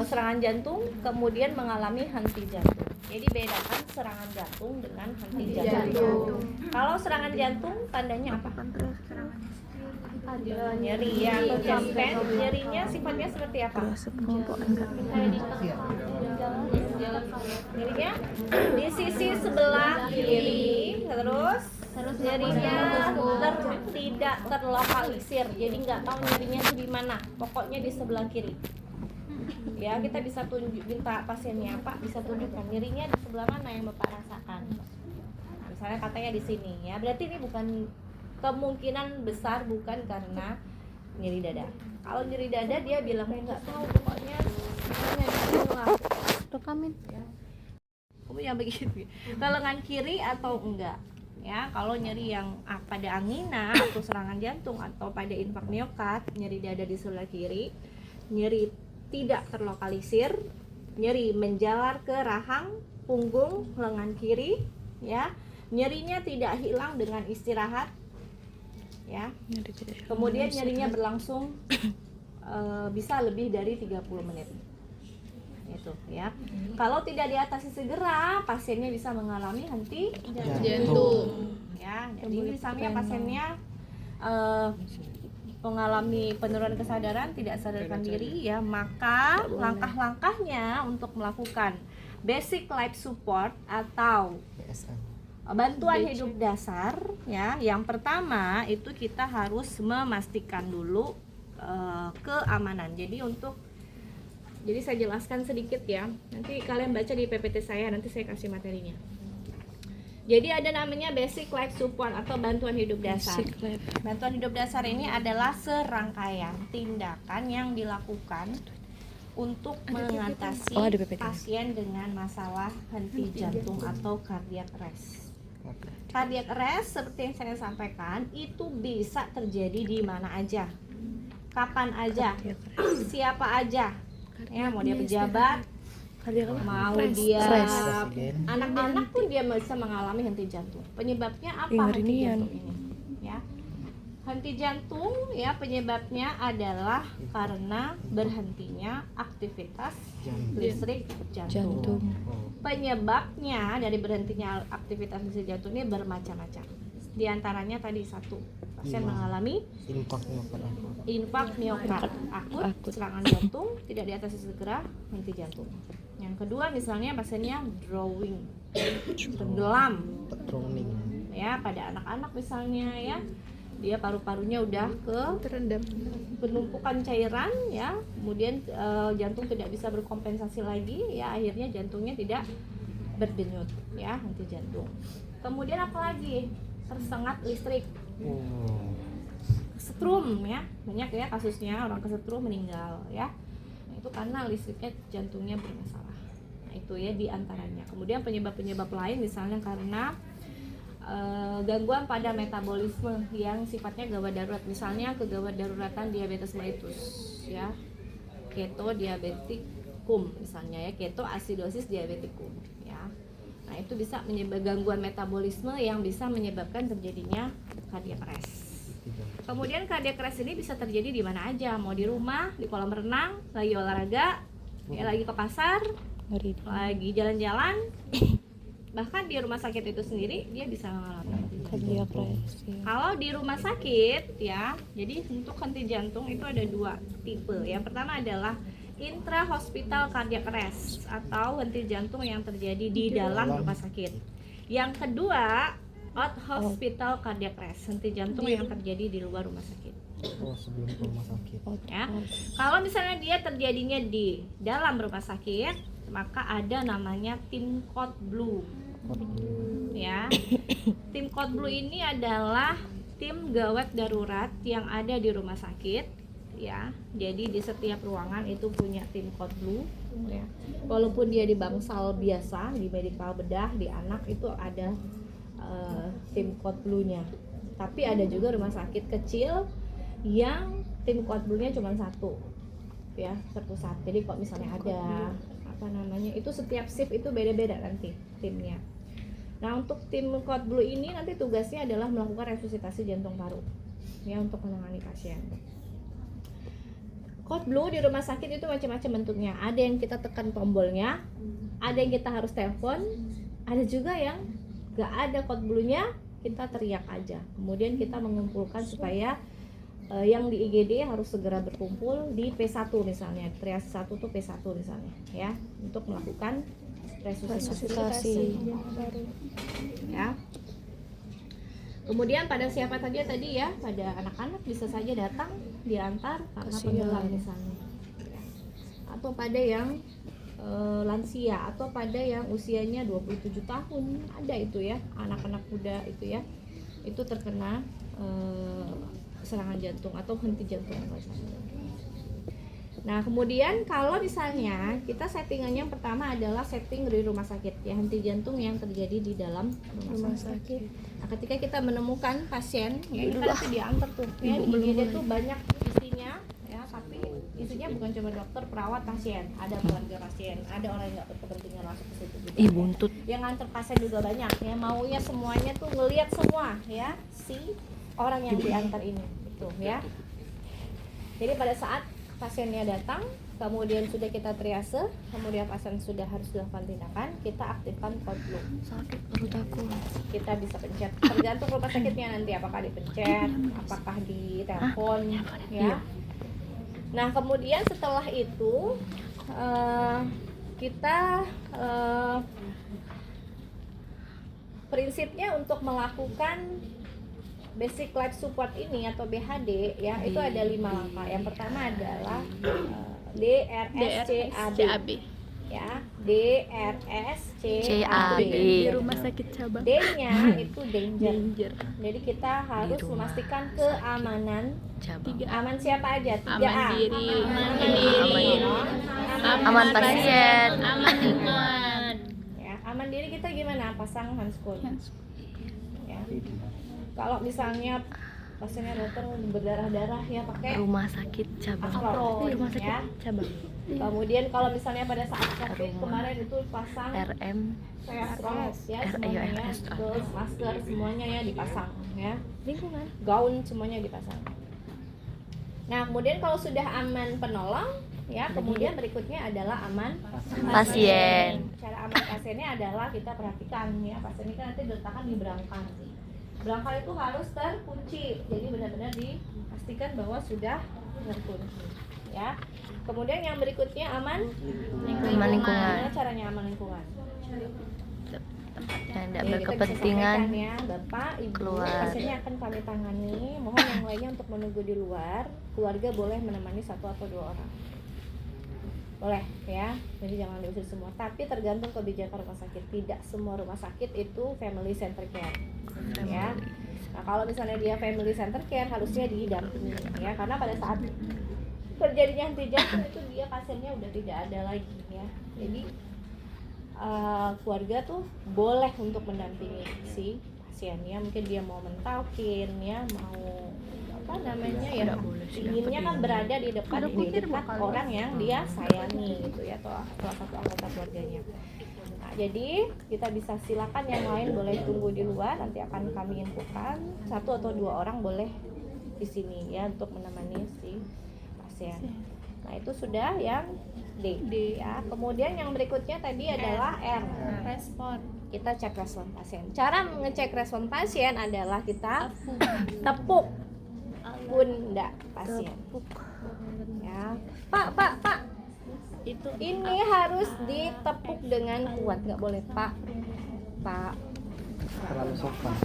serangan jantung kemudian mengalami henti jantung. Jadi bedakan serangan jantung dengan henti jantung. Kalau serangan jantung tandanya apa? Ada nyeri ya, atau chest pain. Nyerinya sifatnya seperti apa? Nyerinya di sisi sebelah kiri, terus nyerinya tidak terlokalisir. Jadi nggak tahu nyerinya itu di mana. Pokoknya di sebelah kiri. Ya, kita bisa minta pasiennya, Pak bisa tunjukkan nyerinya di sebelah mana yang Bapak rasakan. Misalnya katanya di sini ya. Berarti ini bukan, kemungkinan besar bukan karena nyeri dada. Kalau nyeri dada dia bilang nggak tahu, pokoknya nyerinya di sini lah. Rekamin. Ya. Kamu yang begitu. Ke lengan kiri atau enggak? Ya, kalau nyeri yang pada angina atau serangan jantung atau pada infak miokard, nyeri dada di sebelah kiri, nyeri tidak terlokalisir, nyeri menjalar ke rahang, punggung, lengan kiri, ya. Nyerinya tidak hilang dengan istirahat, ya. Kemudian nyerinya berlangsung bisa lebih dari 30 menit. Itu ya. Kalau tidak diatasi segera, pasiennya bisa mengalami henti jantung. Ya, jadi misalnya pasiennya mengalami penurunan kesadaran, tidak sadarkan diri ya, maka langkah-langkahnya untuk melakukan basic life support atau bantuan hidup dasar ya. Yang pertama itu kita harus memastikan dulu keamanan. Jadi saya jelaskan sedikit ya. Nanti kalian baca di PPT saya, nanti saya kasih materinya. Jadi ada namanya basic life support atau bantuan hidup dasar. Bantuan hidup dasar ini adalah serangkaian tindakan yang dilakukan untuk mengatasi pasien dengan masalah henti jantung atau cardiac arrest. Cardiac arrest seperti yang saya sampaikan itu bisa terjadi di mana aja, kapan aja, siapa aja. Ya, mau dia pejabat, mau dia anak-anak pun dia bisa mengalami henti jantung. Penyebabnya apa henti jantung ini? Ya, henti jantung ya penyebabnya adalah karena berhentinya aktivitas listrik jantung. Penyebabnya dari berhentinya aktivitas listrik jantung ini bermacam-macam. Di antaranya tadi satu, pasien mengalami infak miokard akut, serangan jantung tidak diatasi segera, henti jantung. Yang kedua misalnya pasiennya tenggelam ya, pada anak-anak misalnya ya, dia paru-parunya udah terendam penumpukan cairan ya, kemudian jantung tidak bisa berkompensasi lagi ya, akhirnya jantungnya tidak berdenyut ya, henti jantung. Kemudian apalagi, tersengat listrik, kesetrum ya, banyak ya kasusnya orang kesetrum meninggal ya. Itu karena listriknya jantungnya bermasalah. Nah, itu ya diantaranya. Kemudian penyebab-penyebab lain misalnya karena gangguan pada metabolisme yang sifatnya gawat darurat, misalnya kegawat daruratan diabetes mellitus ya, keto diabetikum misalnya ya, keto acidosis diabetikum ya. Nah, itu bisa menyebabkan gangguan metabolisme yang bisa menyebabkan terjadinya cardiac arrest. Kemudian cardiac arrest ini bisa terjadi di mana aja, mau di rumah, di kolam renang, lagi olahraga, ya, lagi ke pasar, lagi jalan-jalan, bahkan di rumah sakit itu sendiri dia bisa mengalami cardiac arrest. Kalau di rumah sakit ya, jadi untuk henti jantung itu ada dua tipe. Yang pertama adalah intra hospital cardiac arrest atau henti jantung yang terjadi di dalam rumah sakit. Yang kedua out hospital cardiac arrest, henti jantung yang terjadi di luar rumah sakit. Sebelum ke rumah sakit. Ya. Kalau misalnya dia terjadinya di dalam rumah sakit, maka ada namanya tim code blue. Ya. Tim code blue ini adalah tim gawat darurat yang ada di rumah sakit ya. Jadi di setiap ruangan itu punya tim code blue ya. Walaupun dia di bangsal biasa, di medical bedah, di anak itu ada tim code blue-nya. Tapi ada juga rumah sakit kecil yang tim code blue-nya cuma satu ya, satu. Jadi kok misalnya ada apa namanya, itu setiap shift itu beda-beda nanti timnya. Nah, untuk tim code blue ini nanti tugasnya adalah melakukan resusitasi jantung paru ya, untuk menangani pasien. Code Blue di rumah sakit itu macam-macam bentuknya. Ada yang kita tekan tombolnya, ada yang kita harus telepon, ada juga yang gak ada code blue-nya, kita teriak aja. Kemudian kita mengumpulkan supaya yang di IGD harus segera berkumpul di P1 misalnya. Triase 1 tuh P1 misalnya ya, untuk melakukan resusitasi. Ya. Kemudian pada siapa saja tadi ya, pada anak-anak bisa saja datang diantar karena penggelam misalnya, atau pada yang lansia, atau pada yang usianya 27 tahun, ada itu ya, anak-anak muda itu ya, itu terkena serangan jantung atau henti jantung. Nah kemudian kalau misalnya kita settingannya yang pertama adalah setting di rumah sakit ya, henti jantung yang terjadi di dalam rumah sakit. Nah ketika kita menemukan pasien ya, ini kan nanti diantar tuh ya, di IGD tuh banyak isinya ya, tapi isinya bukan cuma dokter, perawat, pasien, ada keluarga pasien, ada orang yang nggak berkepentingan langsung ke situ juga. Buntut. Yang nganter pasien juga banyak ya, maunya semuanya tuh ngelihat semua ya si orang yang diantar ini itu ya. Jadi pada saat pasiennya datang, kemudian sudah kita triase, kemudian pasien sudah harus dilakukan tindakan, kita aktifkan code blue. Sakit perut aku. Kita bisa pencet, tergantung rumah sakitnya nanti apakah dipencet, apakah di telepon ya. Nah kemudian setelah itu kita prinsipnya untuk melakukan basic life support ini atau BHD ya, itu ada 5 langkah. Yang pertama adalah DRSCAB ya, DRSCAB di rumah sakit cabang. D-nya itu danger. Jadi kita harus memastikan keamanan cabang. Aman siapa aja? 3A. Aman diri, Aman pasien. aman lingkungan. Ya, aman diri kita gimana? Pasang handskul. Ya. Kalau misalnya pasiennya datang berdarah-darah ya pakai Rumah sakit cabang. apron, Rumah sakit ya. cabang. Kemudian kalau misalnya pada saat COVID kemarin itu pasang RM. RS ya, RS. semuanya ya, terus masker semuanya ya dipasang ya, lingkungan, gaun semuanya dipasang. Nah kemudian kalau sudah aman penolong ya, kemudian berikutnya adalah aman Pasien. Cara aman pasiennya adalah kita perhatikan ya, pasien ini kan nanti diletakkan di berangkang. Berangkang itu harus terkunci, jadi benar-benar dipastikan bahwa sudah terkunci ya. Kemudian yang berikutnya aman Aman lingkungan. Gimana caranya aman lingkungan? Yang tidak Ya, berkepentingan kita bisa sampaikan ya, Bapak, Ibu, keluar. pasiennya akan kami tangani. Mohon yang lainnya untuk menunggu di luar. Keluarga boleh menemani 1 atau 2 orang. Boleh ya, jadi jangan diusir semua. Tapi tergantung kebijakan rumah sakit. Tidak semua rumah sakit itu family center care. Ya. Nah kalau misalnya dia family center care harusnya didampingi ya, karena pada saat terjadinya henti jantung itu dia pasiennya udah tidak ada lagi ya. Jadi keluarga tuh boleh untuk mendampingi si pasiennya, mungkin dia mau mentalkin ya, mau apa namanya ya, inginnya kan berada di depan orang yang dia sayangi gitu ya, atau salah satu anggota keluarganya. Nah, jadi kita bisa silakan yang lain boleh tunggu di luar, nanti akan kami infokan 1 atau 2 orang boleh di sini ya untuk menemani si pasien. Nah itu sudah yang D ya. Kemudian yang berikutnya tadi adalah R, respon. Kita cek respon pasien. Cara mengecek respon pasien adalah kita tepuk pundak pasien. Ya, Pak. Itu ini harus ditepuk dengan kuat, nggak boleh Pak. Terlalu sopan.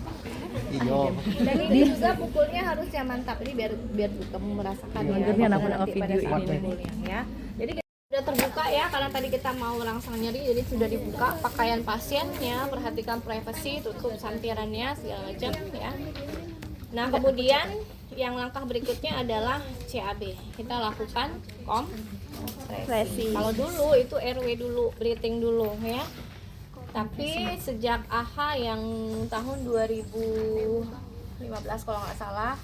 Iya. Dan ini juga pukulnya harus yang mantap, ini biar kamu merasakan ya. Nanti pada saat pukulnya ya. Jadi kita sudah terbuka ya, karena tadi kita mau rangsang nyeri, jadi sudah dibuka pakaian pasien ya, perhatikan privasi, tutup santirannya segala macam ya. Nah kemudian yang langkah berikutnya adalah CAB. Kita lakukan kompresi. Kalau dulu itu RW dulu, breathing dulu ya. Tapi sejak AHA yang tahun 2015 kalau nggak salah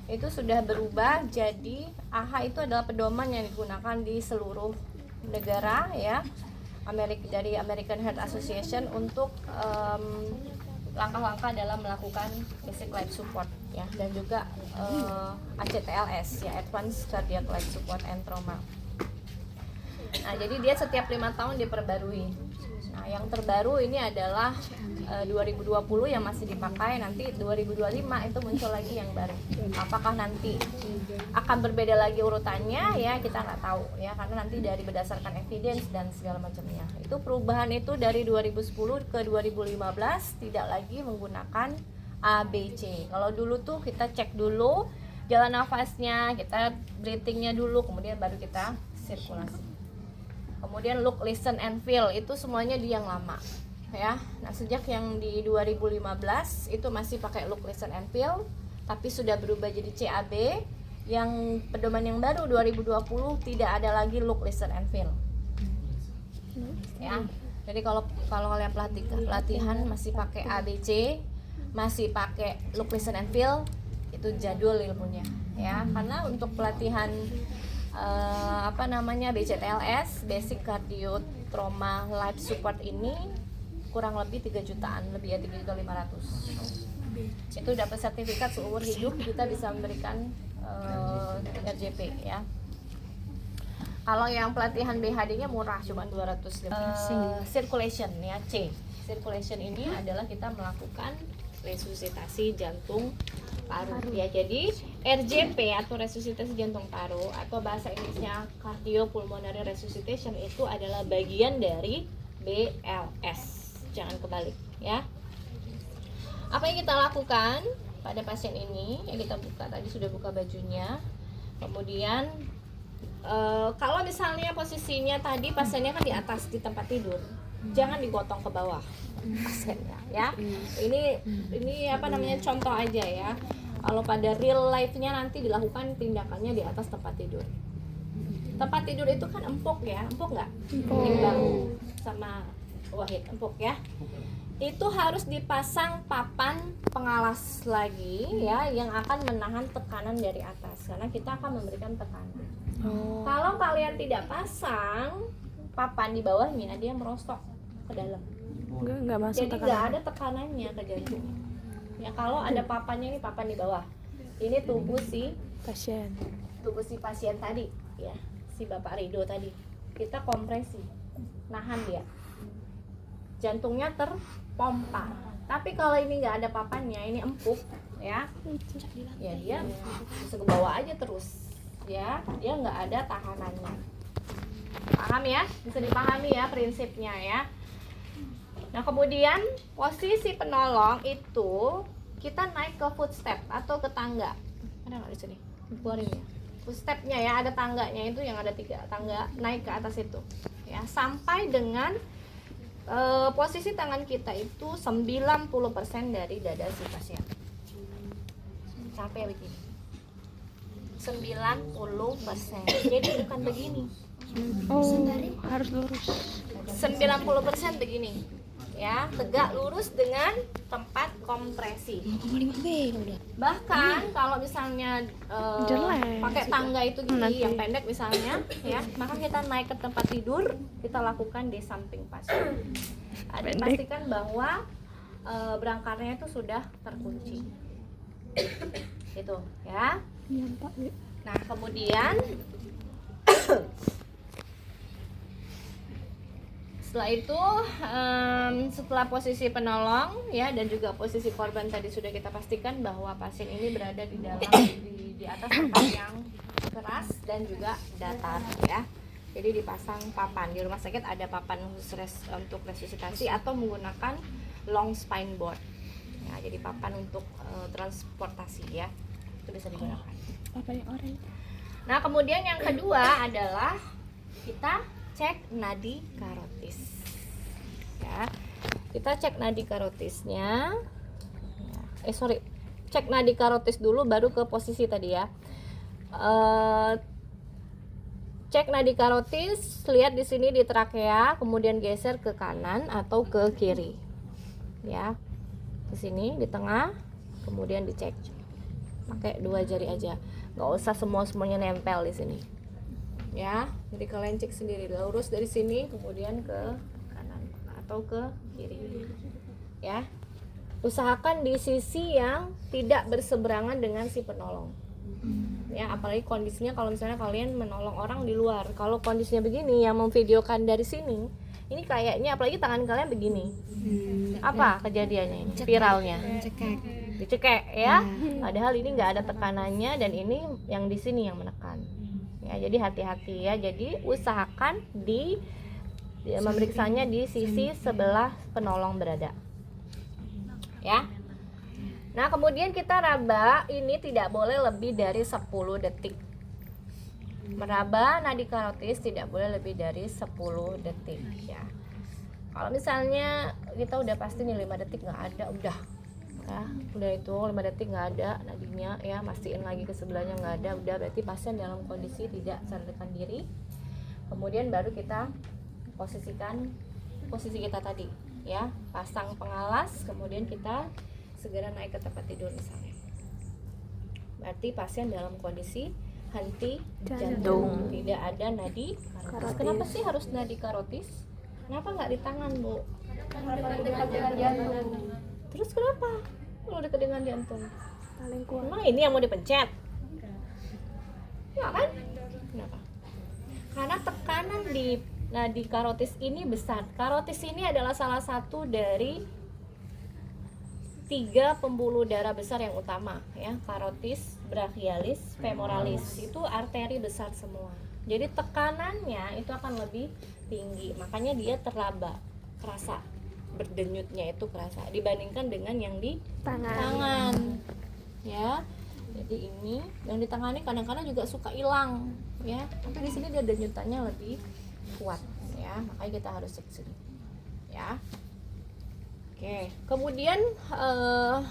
itu sudah berubah, jadi AHA itu adalah pedoman yang digunakan di seluruh negara ya, dari American Heart Association untuk langkah-langkah dalam melakukan basic life support ya, dan juga ACTLS ya, Advanced Cardiac Life Support and Trauma. Nah, jadi dia setiap 5 tahun diperbarui. Nah, yang terbaru ini adalah 2020 yang masih dipakai, nanti 2025 itu muncul lagi yang baru. Apakah nanti akan berbeda lagi urutannya ya, kita nggak tahu ya, karena nanti dari berdasarkan evidence dan segala macamnya. Itu perubahan itu dari 2010 ke 2015 tidak lagi menggunakan ABC. Kalau dulu tuh kita cek dulu jalan nafasnya, kita breathingnya dulu, kemudian baru kita sirkulasi. Kemudian look, listen, and feel itu semuanya di yang lama ya. Nah, sejak yang di 2015 itu masih pakai look, listen, and feel, tapi sudah berubah jadi CAB. Yang pedoman yang baru 2020 tidak ada lagi look, listen, and feel ya. Jadi kalau kalian pelatihan masih pakai ABC, masih pakai look, listen, and feel, itu jadul ilmunya ya. Karena untuk pelatihan BCTLS, Basic Cardio Trauma Life Support ini kurang lebih 3 jutaan, lebih ya 3.500.000. Itu dapat sertifikat seumur hidup, kita bisa memberikan RJP ya. Kalau yang pelatihan BHD-nya murah, cuma 250. Circulation ya, C. Circulation ini adalah kita melakukan resusitasi jantung paru ya. Jadi RJP atau resusitasi jantung paru atau bahasa Inggrisnya cardiopulmonary resuscitation itu adalah bagian dari BLS. Jangan kebalik ya. Apa yang kita lakukan pada pasien ini? Yang kita buka tadi, sudah buka bajunya. Kemudian kalau misalnya posisinya tadi pasiennya kan di atas di tempat tidur, jangan digotong ke bawah pasiennya ya. Ini contoh aja ya. Kalau pada real life-nya nanti dilakukan tindakannya di atas tempat tidur. Tempat tidur itu kan empuk ya, empuk nggak? Timbang sama Wahid, empuk ya. Itu harus dipasang papan pengalas lagi ya, yang akan menahan tekanan dari atas, karena kita akan memberikan tekanan. Kalau kalian tidak pasang papan di bawahnya, dia merosot ke dalam. Enggak masuk. Jadi nggak ada tekanannya ke jantung. Ya, kalau ada papannya, ini papan di bawah. Ini tubuh si pasien tadi ya, si Bapak Rido tadi. Kita kompresi, nahan dia. Jantungnya terpompa. Tapi kalau ini nggak ada papannya, ini empuk ya, ya dia bisa ke bawah aja terus ya, dia nggak ada tahanannya. Paham ya? Bisa dipahami ya prinsipnya ya. Nah, kemudian posisi penolong itu kita naik ke footstep atau ke tangga. Ada nggak di sini? Keluarin ya. Footstepnya ya, ada tangganya itu yang ada 3 tangga, naik ke atas itu ya, sampai dengan posisi tangan kita itu 90% dari dada si pasien. Capek begini. 90%. Jadi bukan begini. Harus lurus. 90% begini. Ya, tegak lurus dengan tempat kompresi. 5,5B udah. Bahkan kalau misalnya pakai tangga itu gini, yang pendek misalnya ya, maka kita naik ke tempat tidur, kita lakukan di samping pasien. Pastikan bahwa brangkarnya itu sudah terkunci. Gitu ya. Nah, kemudian setelah itu setelah posisi penolong ya, dan juga posisi korban tadi sudah kita pastikan bahwa pasien ini berada di dalam di atas tempat yang keras dan juga datar ya. Jadi dipasang papan. Di rumah sakit ada papan khusus untuk resusitasi atau menggunakan long spine board ya, jadi papan untuk transportasi ya, itu bisa digunakan. Papan yang orange. Nah, kemudian yang kedua adalah kita cek nadi karotis ya. Kita cek nadi karotisnya cek nadi karotis dulu baru ke posisi tadi ya. Cek nadi karotis, lihat di sini di trakea, kemudian geser ke kanan atau ke kiri ya, di sini di tengah, kemudian dicek pakai 2 jari aja, nggak usah semuanya nempel di sini ya. Jadi kalian cek sendiri, lurus dari sini kemudian ke kanan atau ke kiri ya. Usahakan di sisi yang tidak berseberangan dengan si penolong. Ya, apalagi kondisinya kalau misalnya kalian menolong orang di luar. Kalau kondisinya begini, yang memvideokan dari sini, ini kayaknya apalagi tangan kalian begini. Apa kejadiannya ini? Viralnya. Dicekek ya. Padahal ini nggak ada tekanannya dan ini yang di sini yang menekan. Ya, jadi hati-hati ya. Jadi usahakan memeriksanya di sisi sebelah penolong berada. Ya. Nah, kemudian kita raba ini tidak boleh lebih dari 10 detik. Meraba nadi karotis tidak boleh lebih dari 10 detik ya. Kalau misalnya kita udah pasti nih 5 detik nggak ada, udah itu 5 detik nggak ada nadinya ya, mastiin lagi ke sebelahnya nggak ada, udah berarti pasien dalam kondisi tidak sadarkan diri. Kemudian baru kita posisikan posisi kita tadi ya, pasang pengalas, kemudian kita segera naik ke tempat tidur misalnya. Berarti pasien dalam kondisi henti jantung, tidak ada nadi karotis. Kenapa sih harus nadi karotis? Kenapa nggak di tangan, Bu? Dekat dengan jantung. Terus kenapa kalau dekat dengan jantung? Paling kuat. Emang ini yang mau dipencet? Ya kan? Kenapa? Karena tekanan di nadi karotis ini besar. Karotis ini adalah salah satu dari 3 pembuluh darah besar yang utama ya, karotis, brachialis, femoralis. Itu arteri besar semua. Jadi tekanannya itu akan lebih tinggi. Makanya dia teraba, kerasa berdenyutnya itu kerasa dibandingkan dengan yang di tangan. Ya. Jadi ini yang di tangan ini kadang-kadang juga suka hilang ya. Tapi di sini dia denyutannya lebih kuat ya. Makanya kita harus cek sini. Ya. Oke, kemudian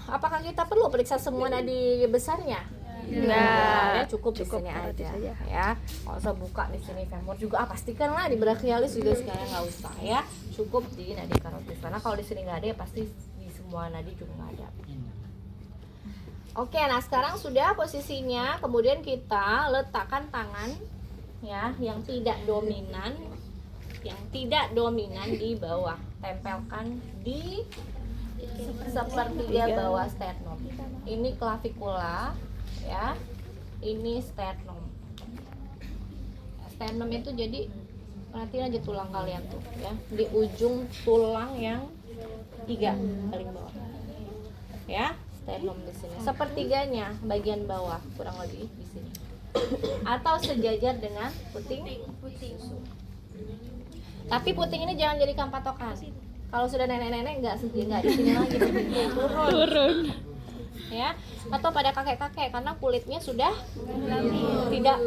apakah kita perlu periksa semua nadi besarnya? Enggak. Ya, cukup di sini aja ya. Kalau usah buka di sini femur juga, pastikanlah di brachialis juga sekarang nggak usah ya. Cukup di nadi karotis. Karena kalau di sini nggak ada ya pasti di semua nadi juga nggak ada. Oke, nah sekarang sudah posisinya, kemudian kita letakkan tangan ya yang tidak dominan di bawah, tempelkan di sepertiga bawah sternum. Ini clavikula ya, ini sternum. Sternum itu jadi perhatiin aja tulang kalian tuh ya, di ujung tulang yang 3 paling bawah ya, sternum di sini. Sepertiganya bagian bawah kurang lebih di sini. Atau sejajar dengan puting susu. Tapi puting ini jangan jadikan patokan. Kalau sudah nenek-nenek nggak di sini lagi, turun. Ya, atau pada kakek-kakek karena kulitnya sudah tidak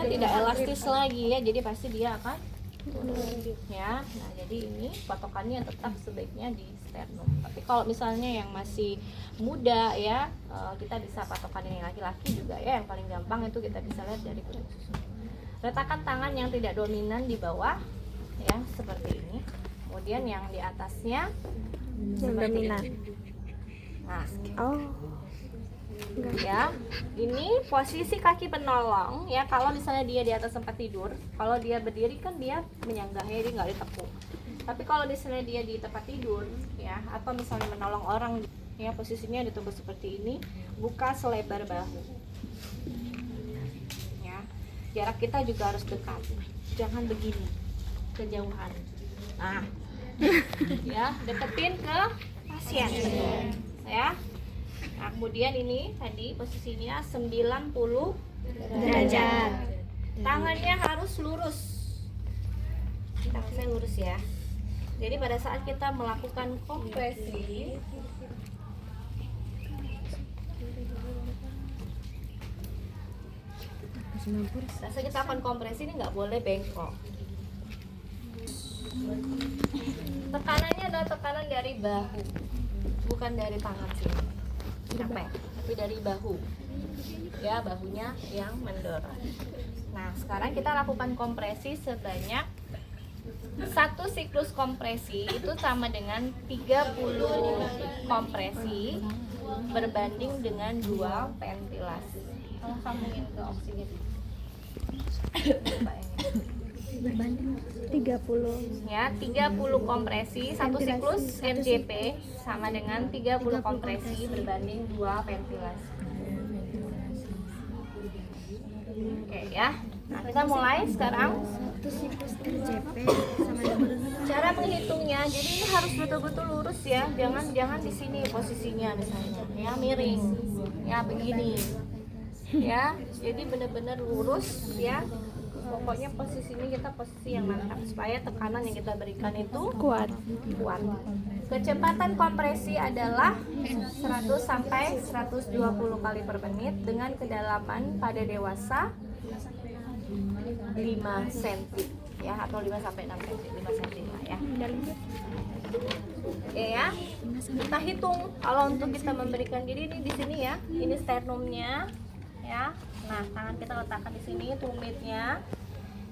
tidak elastis lagi ya, jadi pasti dia akan turun ya. Nah, jadi ini patokannya tetap sebaiknya di sternum. Tapi kalau misalnya yang masih muda ya, kita bisa patokan yang laki-laki juga ya, yang paling gampang itu kita bisa lihat dari puting susu. Letakkan tangan yang tidak dominan di bawah ya, seperti ini. Kemudian yang di atasnya Yang dominan. Nah, Enggak. ya, ini posisi kaki penolong ya. Kalau misalnya dia di atas tempat tidur, kalau dia berdiri kan dia menyanggah ya, dia nggak ditekuk. Tapi kalau misalnya dia di tempat tidur ya, atau misalnya menolong orang ya, posisinya ditunggu seperti ini, buka selebar bahu ya. Jarak kita juga harus dekat, jangan begini kejauhan. Nah ya, deketin ke pasien ya. Nah, kemudian ini tadi posisinya 90 derajat. Tangannya harus lurus. Tangannya lurus ya. Jadi pada saat kita melakukan kompresi, saat kita akan kompresi ini nggak boleh bengkok. Tekanannya adalah tekanan dari bahu, bukan dari tangan sini. Sampai, tapi dari bahu ya, bahunya yang mendorong. Nah, sekarang kita lakukan kompresi sebanyak 1 siklus kompresi itu sama dengan 30 kompresi berbanding dengan 2 ventilasi. Kalau sambungin ke oksigen. Coba ini. 30. Ya, 30 kompresi satu siklus RJP sama dengan 30 kompresi berbanding 2 ventilasi. Oke ya. Nah, kita mulai sekarang. Satu siklus RJP sama dengan Cara menghitungnya, jadi ini harus betul-betul lurus ya. Jangan di sini posisinya misalnya, ya miring. Ya begini. Ya, jadi benar-benar lurus ya. Pokoknya posisinya kita posisi yang mantap supaya tekanan yang kita berikan itu kuat. Kecepatan kompresi adalah 100 sampai 120 kali per menit dengan kedalaman pada dewasa 5 cm ya, atau 5 sampai 6 cm, 5 cm lah ya. Oke ya. Kita hitung kalau untuk kita memberikan, jadi ini di sini ya. Ini sternumnya ya. Nah, tangan kita letakkan di sini, tumitnya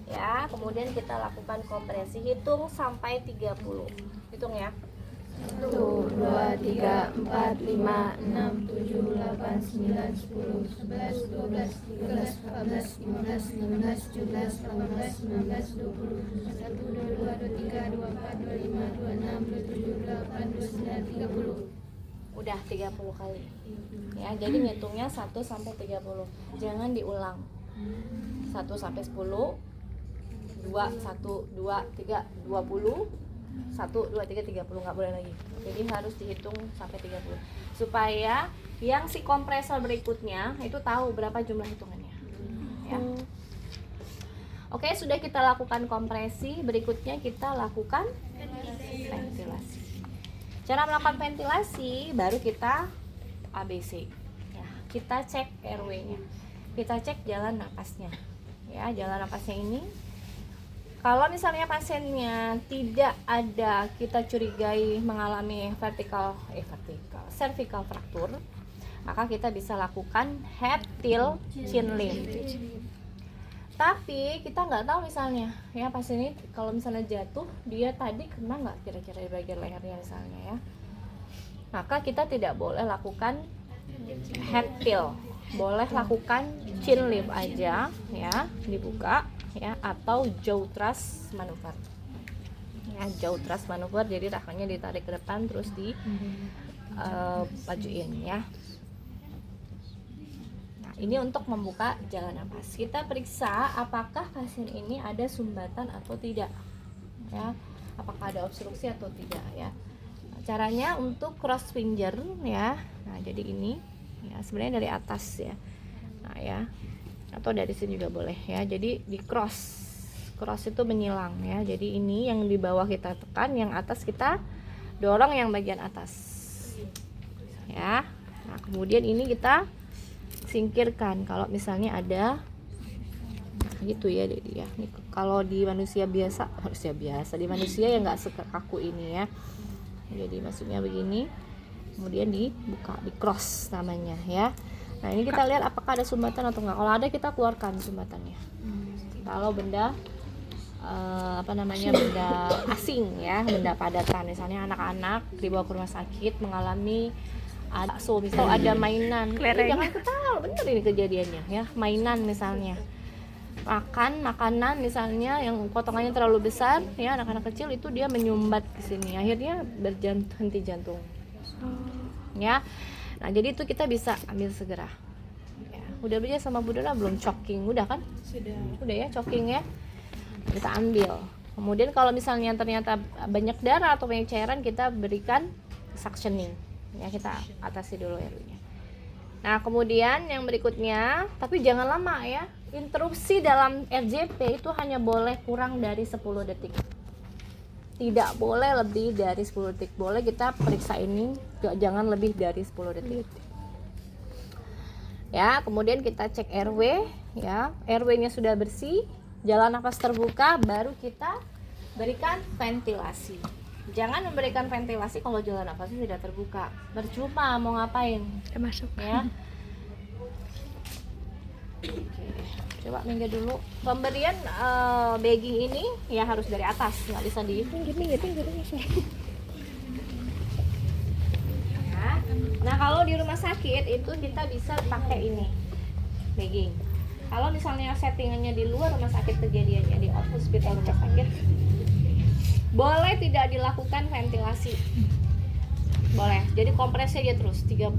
ya. Kemudian kita lakukan kompresi, hitung sampai 30. Hitung ya. 1, 2, 3, 4, 5, 6, 7, 8, 9, 10, 11, 12, 13, 14, 15, 16, 17, 18, 19, 20, 21, 22, 23, 24, 25, 26, 27, 28, 29, 30. Udah 30 kali. Ya, jadi ngitungnya 1 sampai 30. Jangan diulang. 1 sampai 10, 2, 1, 2, 3, 20, 1, 2, 3, 30, nggak boleh lagi. Jadi harus dihitung sampai 30 supaya yang si kompresor berikutnya itu tahu berapa jumlah hitungannya ya. Oke, sudah kita lakukan kompresi, berikutnya kita lakukan ventilasi. Cara melakukan ventilasi baru kita ABC ya. Kita cek RW-nya, kita cek jalan napasnya ya. Jalan napasnya ini, kalau misalnya pasiennya tidak ada, kita curigai mengalami cervical fracture, maka kita bisa lakukan head till chin lift. Tapi kita nggak tahu misalnya ya, pasien ini kalau misalnya jatuh, dia tadi kena nggak kira-kira di bagian lehernya misalnya ya, maka kita tidak boleh lakukan head till, boleh lakukan chin lift aja ya, dibuka ya, atau jaw thrust maneuver ya. Jaw thrust maneuver, jadi rahangnya ditarik ke depan terus di majuin ya. Nah, ini untuk membuka jalan napas. Kita periksa apakah pasien ini ada sumbatan atau tidak ya, apakah ada obstruksi atau tidak ya. Caranya untuk cross finger ya. Nah, jadi ini ya, sebenarnya dari atas ya. Nah ya, atau dari sini juga boleh ya. Jadi di cross itu menyilang ya. Jadi ini yang di bawah kita tekan, yang atas kita dorong yang bagian atas ya. Nah, kemudian ini kita singkirkan kalau misalnya ada gitu ya. Jadi ya, ini kalau di manusia biasa di manusia yang nggak sekaku ini ya. Jadi maksudnya begini, kemudian dibuka, di cross namanya ya. Nah, ini kita lihat apakah ada sumbatan atau enggak. Kalau ada, kita keluarkan sumbatannya. Kalau benda benda asing ya, benda padatan, misalnya anak-anak dibawa ke rumah sakit mengalami ada mainan, jangan ketawa, bener ini kejadiannya ya. Mainan misalnya, makanan misalnya yang potongannya terlalu besar ya, anak-anak kecil itu dia menyumbat ke sini, akhirnya henti jantung ya. Nah, jadi itu kita bisa ambil segera ya. Udah belajar sama Bu Dona belum choking? Udah kan? Udah ya, choking ya, kita ambil. Kemudian kalau misalnya ternyata banyak darah atau banyak cairan, kita berikan suctioning ya, kita atasi dulu RW-nya. Nah, kemudian yang berikutnya, tapi jangan lama ya. Interupsi dalam RJP itu hanya boleh kurang dari 10 detik. Tidak boleh lebih dari 10 detik. Boleh kita periksa ini, jangan lebih dari 10 detik. Ya, kemudian kita cek RW ya. RW-nya sudah bersih, jalan nafas terbuka, baru kita berikan ventilasi. Jangan memberikan ventilasi kalau jalan nafasnya tidak terbuka. Percuma mau ngapain? Masuk Ya. Oke, coba minggir dulu. Pemberian bagging ini ya harus dari atas, nggak bisa di pinggir ya. Nah, kalau di rumah sakit itu kita bisa pakai ini bagging. Kalau misalnya settingannya di luar rumah sakit, kejadiannya di out hospital rumah sakit, boleh tidak dilakukan ventilasi. Boleh. Jadi kompresnya aja terus 30,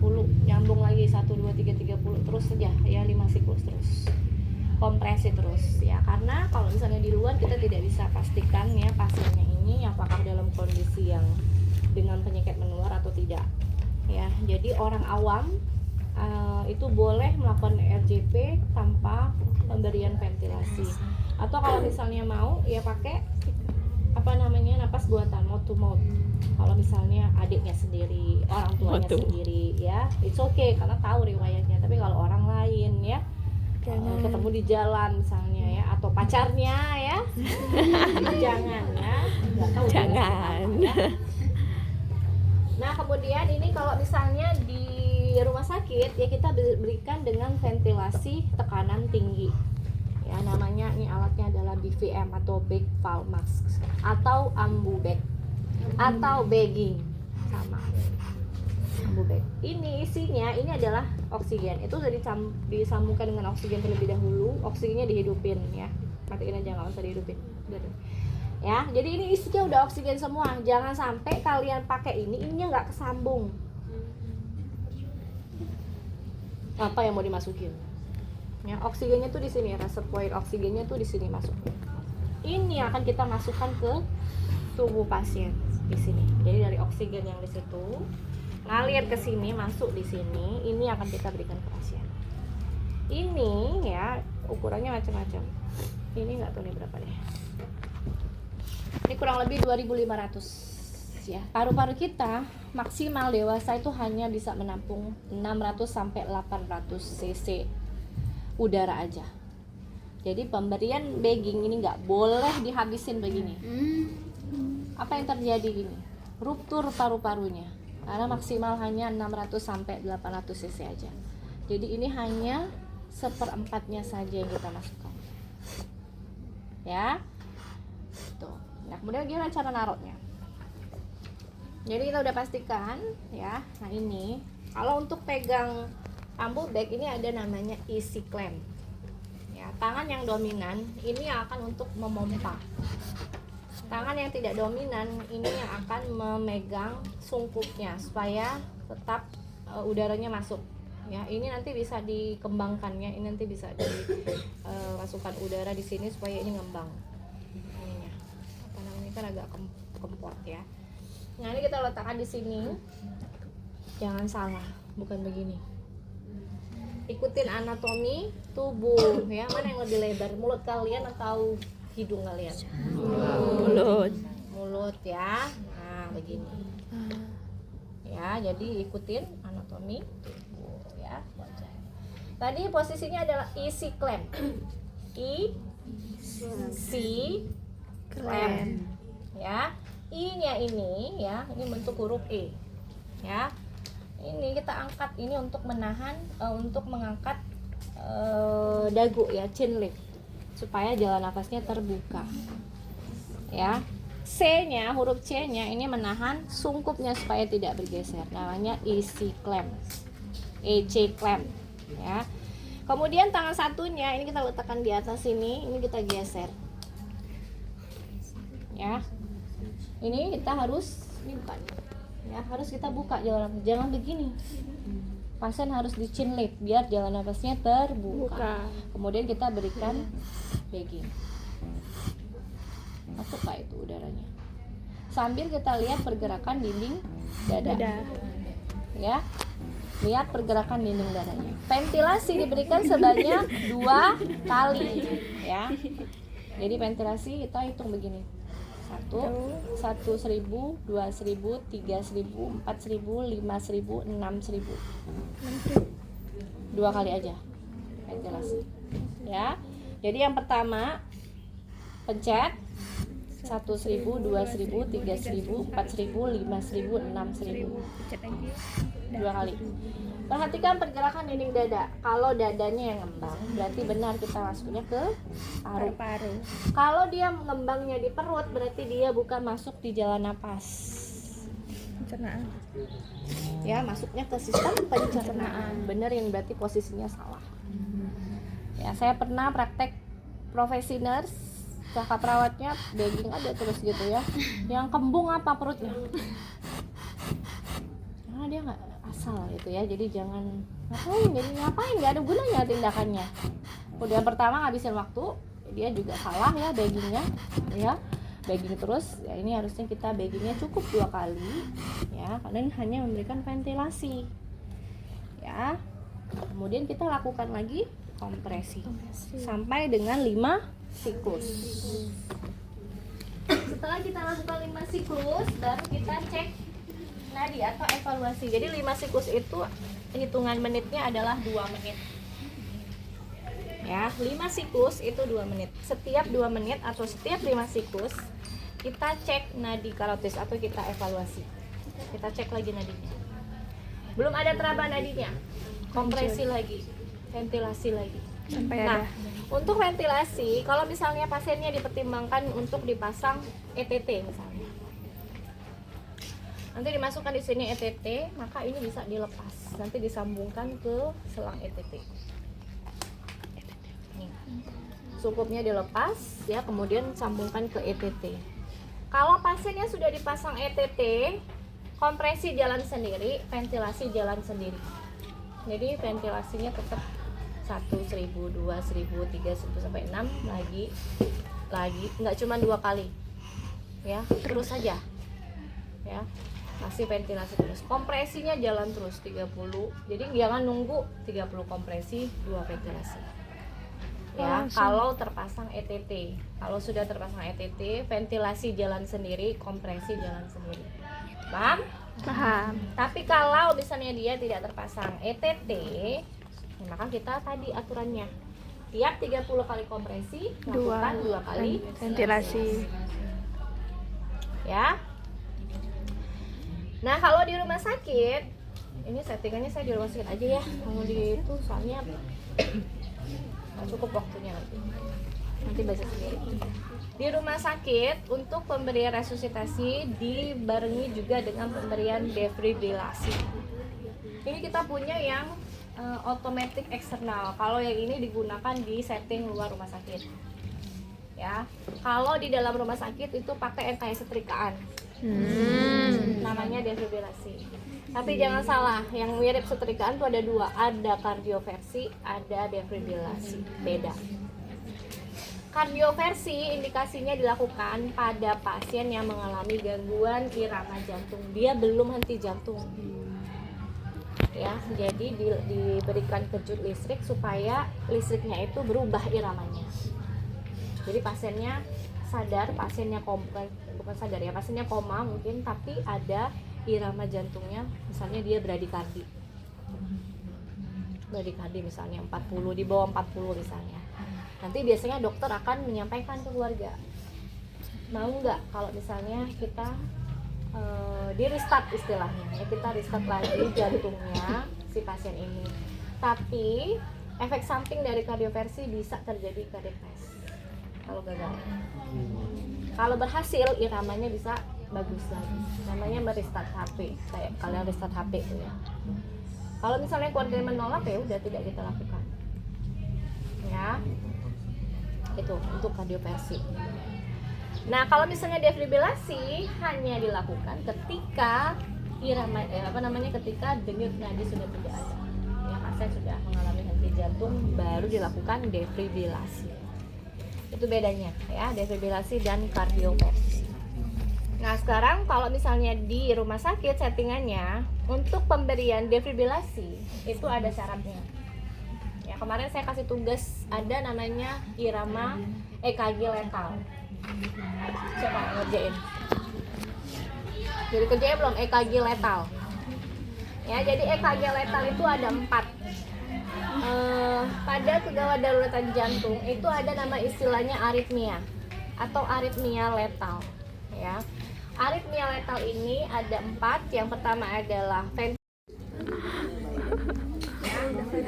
nyambung lagi 1 2 3 30 terus saja ya, 5 siklus terus. Kompresi terus ya, karena kalau misalnya di luar kita tidak bisa pastikan ya pasiennya ini apakah dalam kondisi yang dengan penyakit menular atau tidak ya. Jadi orang awam itu boleh melakukan RJP tanpa pemberian ventilasi, atau kalau misalnya mau ya pakai napas buatan, mouth to mouth. Kalau misalnya adiknya sendiri, orang tuanya sendiri ya it's okay karena tahu riwayatnya. Tapi kalau orang lain ya ketemu di jalan misalnya ya, atau pacarnya ya jangan ya, nggak tahu jangan ya. Nah kemudian ini kalau misalnya di rumah sakit ya kita berikan dengan ventilasi tekanan tinggi ya, namanya ini alatnya adalah BVM atau big valve mask atau ambu bag atau bagging, sama ambu bag. Ini isinya ini adalah oksigen, itu sudah disambungkan dengan oksigen terlebih dahulu, oksigennya dihidupin ya, matiin aja nggak usah dihidupin ya. Jadi ini isinya udah oksigen semua, jangan sampai kalian pakai ininya nggak kesambung. Apa yang mau dimasukin ya, oksigennya tuh di sini, reservoir oksigennya tuh di sini masuk. Ini akan kita masukkan ke tubuh pasien di sini. Jadi dari oksigen yang di situ ngalir ke sini, masuk di sini, ini akan kita berikan ke pasien. Ini ya ukurannya macam-macam. Ini nggak tahu nih berapa deh. Ini kurang lebih 2.500 ya. Paru-paru kita maksimal dewasa itu hanya bisa menampung 600 sampai 800 cc udara aja. Jadi pemberian bagging ini nggak boleh dihabisin begini. Apa yang terjadi gini? Ruptur paru-parunya. Karena maksimal hanya 600 sampai 800 cc aja. Jadi ini hanya 1/4-nya saja yang kita masukkan. Ya. Tuh. Nah, kemudian gimana cara naruhnya? Jadi kita udah pastikan ya. Nah, ini kalau untuk pegang ambu bag ini ada namanya easy clamp. Ya, tangan yang dominan ini akan untuk memompa. Tangan yang tidak dominan ini yang akan memegang sungkupnya supaya tetap udaranya masuk. Ya, ini nanti bisa dikembangkannya, ini nanti bisa dimasukkan udara di sini supaya ini ngembang. Ininya. Apa namanya kan agak kempot ya. Nah, ini kita letakkan di sini. Jangan salah, bukan begini. Ikutin anatomi tubuh ya, mana yang lebih lebar, mulut kalian atau hidung kalian? Mulut ya. Nah, begini. Ya, jadi ikutin anatomi tubuh ya, wajah. Tadi posisinya adalah easy clamp. Easy clamp. Ya. I-nya ini ya, ini bentuk huruf E. Ya. Ini kita angkat ini untuk menahan untuk mengangkat dagu ya, chin lift, supaya jalan nafasnya terbuka ya. C-nya, huruf C-nya ini menahan sungkupnya supaya tidak bergeser, namanya easy clamp, EC clamp ya. Kemudian tangan satunya ini kita letakkan di atas ini kita geser ya. Ini kita harus buka ya, harus kita buka jalan nafas, jangan begini. Pasien harus di chin lift biar jalan nafasnya terbuka. Kemudian kita berikan bagging. Masuk Pak itu udaranya. Sambil kita lihat pergerakan dinding dada. Ya. Lihat pergerakan dinding dadanya. Ventilasi diberikan sebanyak 2 kali ya. Jadi ventilasi kita hitung begini. 1.000, 2.000, 3.000, 4.000, 5.000, 6.000. 2 kali aja ventilasi ya. Jadi yang pertama pencet 1.000, 2.000, 3.000, 4.000, 5.000, 6.000. 2 kali. Perhatikan pergerakan dinding dada. Kalau dadanya yang ngembang, berarti benar kita masuknya ke paru-paru. Kalau dia mengembangnya di perut, berarti dia bukan masuk di jalan napas. Pencernaan. Ya, masuknya ke sistem pencernaan. Benerin, berarti posisinya salah. Ya, saya pernah praktek profesi nurse, kakak perawatnya begging ada terus gitu ya. Yang kembung apa perutnya? Karena dia nggak asal gitu ya. Jadi jangan ngapain, nggak ada gunanya tindakannya. Udah pertama ngabisin waktu, dia juga salah ya beggingnya, ya begging terus. Ya ini harusnya kita beggingnya cukup 2 kali, ya, kalian hanya memberikan ventilasi, ya. Kemudian kita lakukan lagi kompresi sampai dengan 5 siklus. Setelah kita lakukan 5 siklus, baru kita cek nadi atau evaluasi. Jadi 5 siklus itu hitungan menitnya adalah 2 menit. Ya, 5 siklus itu 2 menit. Setiap 2 menit atau setiap 5 siklus kita cek nadi karotis atau kita evaluasi. Kita cek lagi nadinya. Belum ada teraba nadinya, kompresi lagi, ventilasi lagi. Nah, untuk ventilasi, kalau misalnya pasiennya dipertimbangkan untuk dipasang ETT misalnya, nanti dimasukkan di sini ETT, maka ini bisa dilepas, nanti disambungkan ke selang ETT. Nih, supupnya dilepas, ya, kemudian sambungkan ke ETT. Kalau pasiennya sudah dipasang ETT, kompresi jalan sendiri, ventilasi jalan sendiri. Jadi ventilasinya tetap 1, 1000, 2, 1000, 3, 1000 sampai 6 lagi, nggak cuma 2 kali, ya, terus saja, ya, masih ventilasi terus. Kompresinya jalan terus 30, jadi jangan nunggu 30 kompresi 2 ventilasi, ya. Kalau terpasang ETT, kalau sudah terpasang ETT, ventilasi jalan sendiri, kompresi jalan sendiri. Paham? Paham. Tapi kalau misalnya dia tidak terpasang ETT, ya, maka kita tadi aturannya tiap 30 kali kompresi lakukan 2 kali Ventilasi. ya. Nah, kalau di rumah sakit, ini settingannya saya di rumah sakit aja ya. Mau di itu soalnya nggak cukup waktunya nanti baca sendiri. Di rumah sakit untuk pemberian resusitasi dibarengi juga dengan pemberian defibrilasi. Ini kita punya yang otomatis eksternal. Kalau yang ini digunakan di setting luar rumah sakit, ya. Kalau di dalam rumah sakit itu pakai yang kayak setrikaan, namanya defibrilasi. Tapi jangan salah, yang mirip setrikaan itu ada 2, ada kardioversi, ada defibrilasi, beda. Kardioversi indikasinya dilakukan pada pasien yang mengalami gangguan irama jantung, dia belum henti jantung, ya. Jadi diberikan kejut listrik supaya listriknya itu berubah iramanya. Jadi pasiennya sadar, pasiennya bukan sadar ya, pasiennya koma mungkin, tapi ada irama jantungnya, misalnya dia bradikardi misalnya 40, di bawah 40 misalnya. Nanti biasanya dokter akan menyampaikan ke keluarga, mau nggak kalau misalnya kita di restart istilahnya, ya, kita restart lagi jantungnya si pasien ini. Tapi efek samping dari kardioversi bisa terjadi cardiac arrest kalau gagal. Kalau berhasil, iramanya bisa bagus lagi, namanya merestart HP, kayak kalian restart HP itu ya. Kalau misalnya keluarga menolak, ya udah tidak kita lakukan, ya. Itu untuk kardioversi. Nah, kalau misalnya defibrilasi hanya dilakukan ketika irama ketika denyut nadi sudah tidak ada, ya, pasien sudah mengalami henti jantung, baru dilakukan defibrilasi. Itu bedanya, ya, defibrilasi dan kardioversi. Nah, sekarang kalau misalnya di rumah sakit settingannya untuk pemberian defibrilasi itu ada syaratnya. Ya, kemarin saya kasih tugas, ada namanya irama EKG letal. Siapa yang ngerjain? Jadi kerjanya belum EKG letal. Ya, jadi EKG letal itu ada 4. Pada kegawat daruratan jantung itu ada nama istilahnya aritmia atau aritmia letal, ya. Aritmia letal ini ada 4. Yang pertama adalah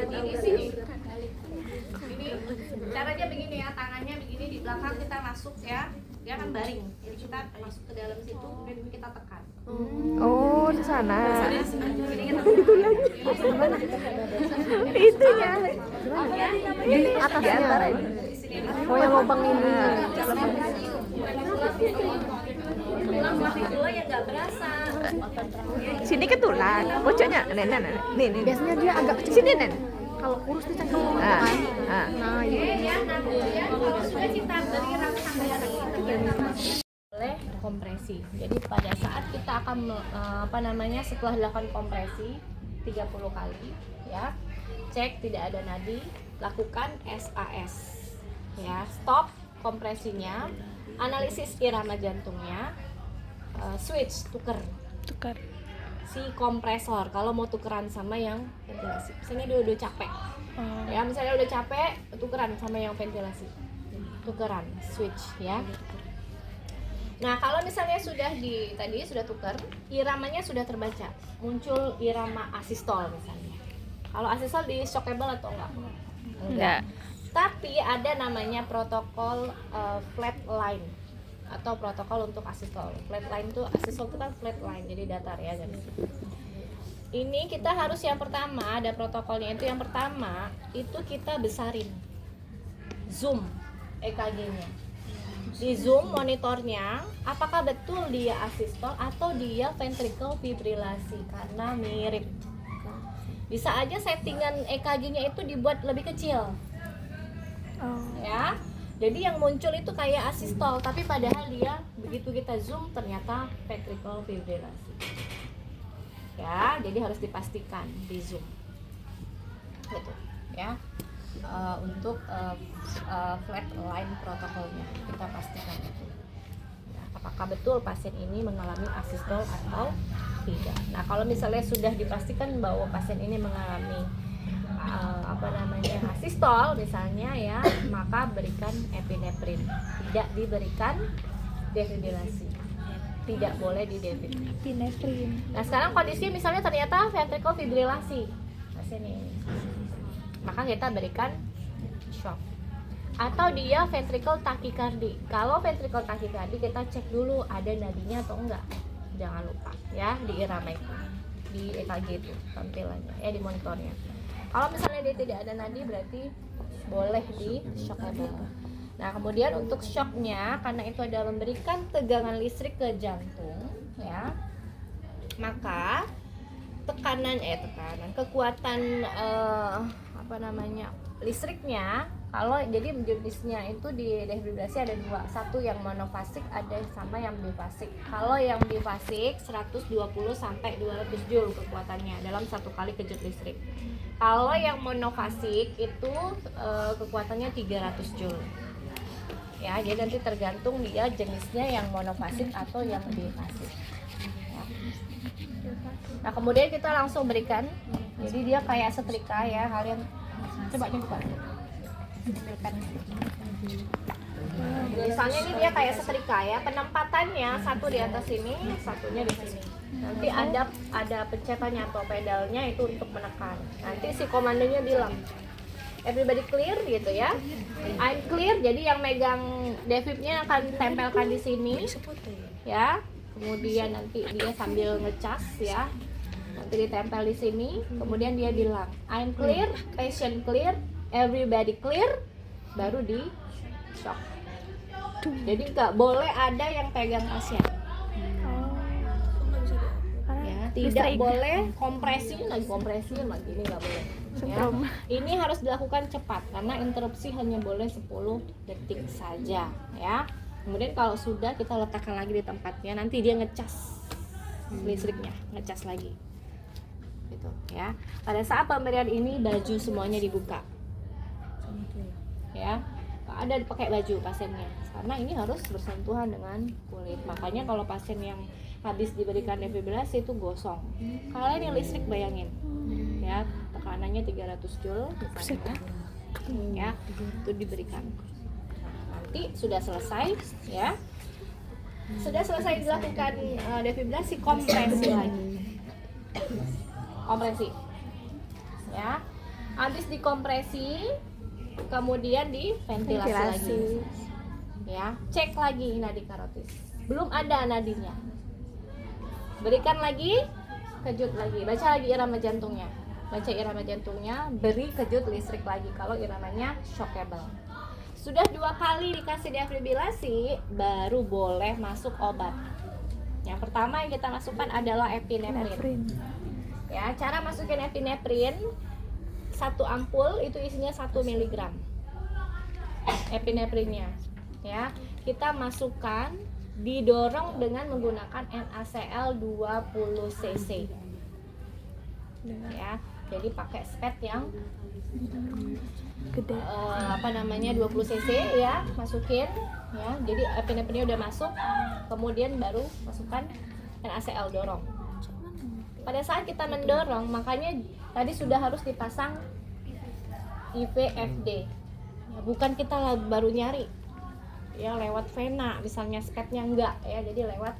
ini sini. Ini caranya begini ya, tangannya begini di belakang kita masuk ya dia kan baring, jadi kita masuk ke dalam situ kemudian kita tekan. Oh, di sana. Jadi kita tekan. Itunya. Di Atasnya. Oh, yang lubang ini. tulang masih dua yang nggak berasa. Sini ke tulang. Bocahnya. Nenek. Nih. Biasanya dia agak kecil. Sini, Nen. Kalau kurus dia cakep. Nah, Ya, kemudian kalau sudah kita beri rasa boleh kompresi. Jadi pada saat kita akan setelah dilakukan kompresi 30 kali ya, cek tidak ada nadi, lakukan SAS ya, stop kompresinya, analisis irama jantungnya, switch tuker si kompresor kalau mau tukeran sama yang ventilasi. Misalnya dia udah capek ya, misalnya udah capek tukeran sama yang ventilasi, tukeran switch ya. Nah, kalau misalnya tadi sudah tuker, iramanya sudah terbaca, muncul irama asistol misalnya. Kalau asistol di shockable atau enggak? Tapi ada namanya protokol flat line atau protokol untuk asistol. Flat line itu asistol itu kan flat line, jadi datar ya guys. Ini kita harus yang pertama ada protokolnya itu, yang pertama itu kita besarin zoom EKG-nya. Di zoom monitornya apakah betul dia asistol atau dia ventricle fibrilasi, karena mirip. Bisa aja settingan EKG-nya itu dibuat lebih kecil. Ya. Jadi yang muncul itu kayak asistol, tapi padahal dia begitu kita zoom ternyata ventricle fibrilasi. Ya, jadi harus dipastikan di zoom. Gitu, ya. Untuk flat line protokolnya kita pastikan itu. Ya, apakah betul pasien ini mengalami asistol atau tidak. Nah, kalau misalnya sudah dipastikan bahwa pasien ini mengalami asistol misalnya ya, maka berikan epinefrin, tidak diberikan defibrilasi, tidak boleh di epinefrin. Nah, sekarang kondisi misalnya ternyata ventricle fibrilasi pasien ini, maka kita berikan shock. Atau dia ventricle tachycardia. Kalau ventricle tachycardia kita cek dulu ada nadinya atau enggak, jangan lupa ya, di irama itu, di EKG itu tampilannya ya, di monitornya. Kalau misalnya dia tidak ada nadi berarti boleh di shockable. Nah, kemudian untuk shocknya, karena itu adalah memberikan tegangan listrik ke jantung ya, maka kekuatan listriknya, kalau jadi jenisnya itu di defibrilasi ada dua, satu yang monofasik, ada sama yang bifasik. Kalau yang bifasik 120 sampai 200 joule kekuatannya dalam satu kali kejut listrik. Kalau yang monofasik itu kekuatannya 300 joule. Ya, jadi nanti tergantung dia jenisnya yang monofasik atau yang bifasik. Ya. Nah, kemudian kita langsung berikan. Jadi dia kayak setrika ya, kalian coba coba. Misalnya ini dia kayak setrika ya, penempatannya satu di atas sini, satunya di sini. Nanti ada pencetannya atau pedalnya itu untuk menekan. Nanti si komandonya bilang everybody clear gitu ya. I'm clear, jadi yang megang defibnya akan tempelkan di sini ya. Kemudian nanti dia sambil ngecas ya, nanti ditempel di sini. Kemudian dia bilang I'm clear, patient clear, everybody clear, baru di shock. Jadi nggak boleh ada yang pegang pasien. Ya, tidak boleh kompresi lagi ini nggak boleh. Ya. Ini harus dilakukan cepat karena interupsi hanya boleh 10 detik saja ya. Kemudian kalau sudah kita letakkan lagi di tempatnya, nanti dia ngecas listriknya, ngecas lagi. Gitu ya. Pada saat pemberian ini baju semuanya dibuka. Ya. Ada pakai baju pasiennya karena ini harus bersentuhan dengan kulit. Makanya kalau pasien yang habis diberikan defibrilasi itu gosong. Kalian yang listrik bayangin ya, tekanannya 300 joule misalnya ya, itu diberikan. Nah, nanti sudah selesai ya, sudah selesai dilakukan defibrilasi, kompresi lagi, kompresi ya. Habis dikompresi kemudian di ventilasi lagi Ya, cek lagi nadi karotis. Belum ada nadinya. Berikan lagi, kejut lagi. Baca lagi irama jantungnya. Baca irama jantungnya, beri kejut listrik lagi kalau iramanya shockable. Sudah 2 kali dikasih defibrilasi, baru boleh masuk obat. Yang pertama yang kita masukkan adalah epinefrin. Ya, cara masukin epinefrin, 1 ampul itu isinya 1 mg. Epinefrinnya, ya, kita masukkan, didorong dengan menggunakan NaCl 20 cc. Ya, jadi pakai spet yang Gede. 20 cc ya, masukin ya. Jadi epinefrinnya udah masuk, kemudian baru masukkan NaCl, dorong. Pada saat kita mendorong, makanya tadi sudah harus dipasang IVFD ya, bukan kita baru nyari ya lewat vena misalnya, spetnya enggak ya, jadi lewat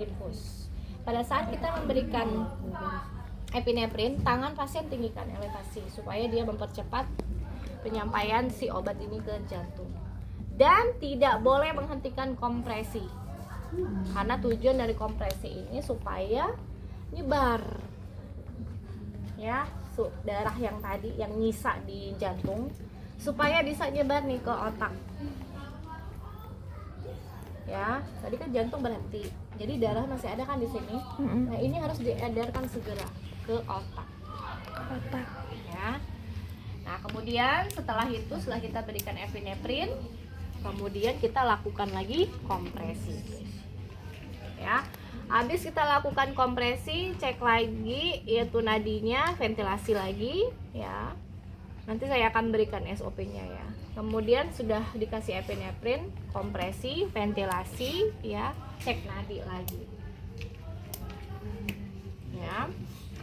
infus. Pada saat kita memberikan epinefrin, tangan pasien tinggikan elevasi supaya dia mempercepat penyampaian si obat ini ke jantung. Dan tidak boleh menghentikan kompresi, karena tujuan dari kompresi ini supaya nyebar ya darah yang tadi yang nyisa di jantung supaya bisa nyebar nih ke otak. Ya, tadi kan jantung berhenti, jadi darah masih ada kan di sini. Nah, ini harus diedarkan segera ke otak. Ya. Nah, kemudian setelah kita berikan epinefrin, kemudian kita lakukan lagi kompresi. Ya. Habis kita lakukan kompresi, cek lagi yaitu nadinya, ventilasi lagi ya. Nanti saya akan berikan SOP-nya ya. Kemudian sudah dikasih epinefrin, kompresi, ventilasi ya, cek nadi lagi. Ya.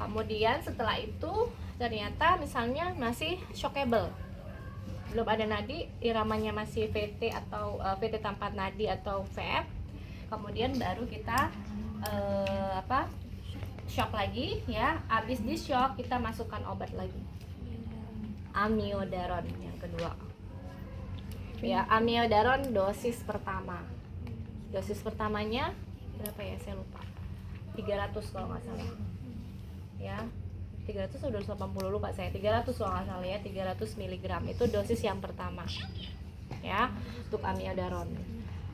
Kemudian setelah itu ternyata misalnya masih shockable, belum ada nadi, iramanya masih VT atau VT tanpa nadi atau VF, kemudian baru kita shock lagi ya. Habis di shock kita masukkan obat lagi, amiodaron yang kedua ya. Amiodaron dosis pertama, dosis pertamanya berapa ya, saya lupa, 300 kalau nggak salah ya, 300 atau 280 lupa saya, 300 kalau nggak salah ya, 300 mg itu dosis yang pertama ya untuk amiodaron.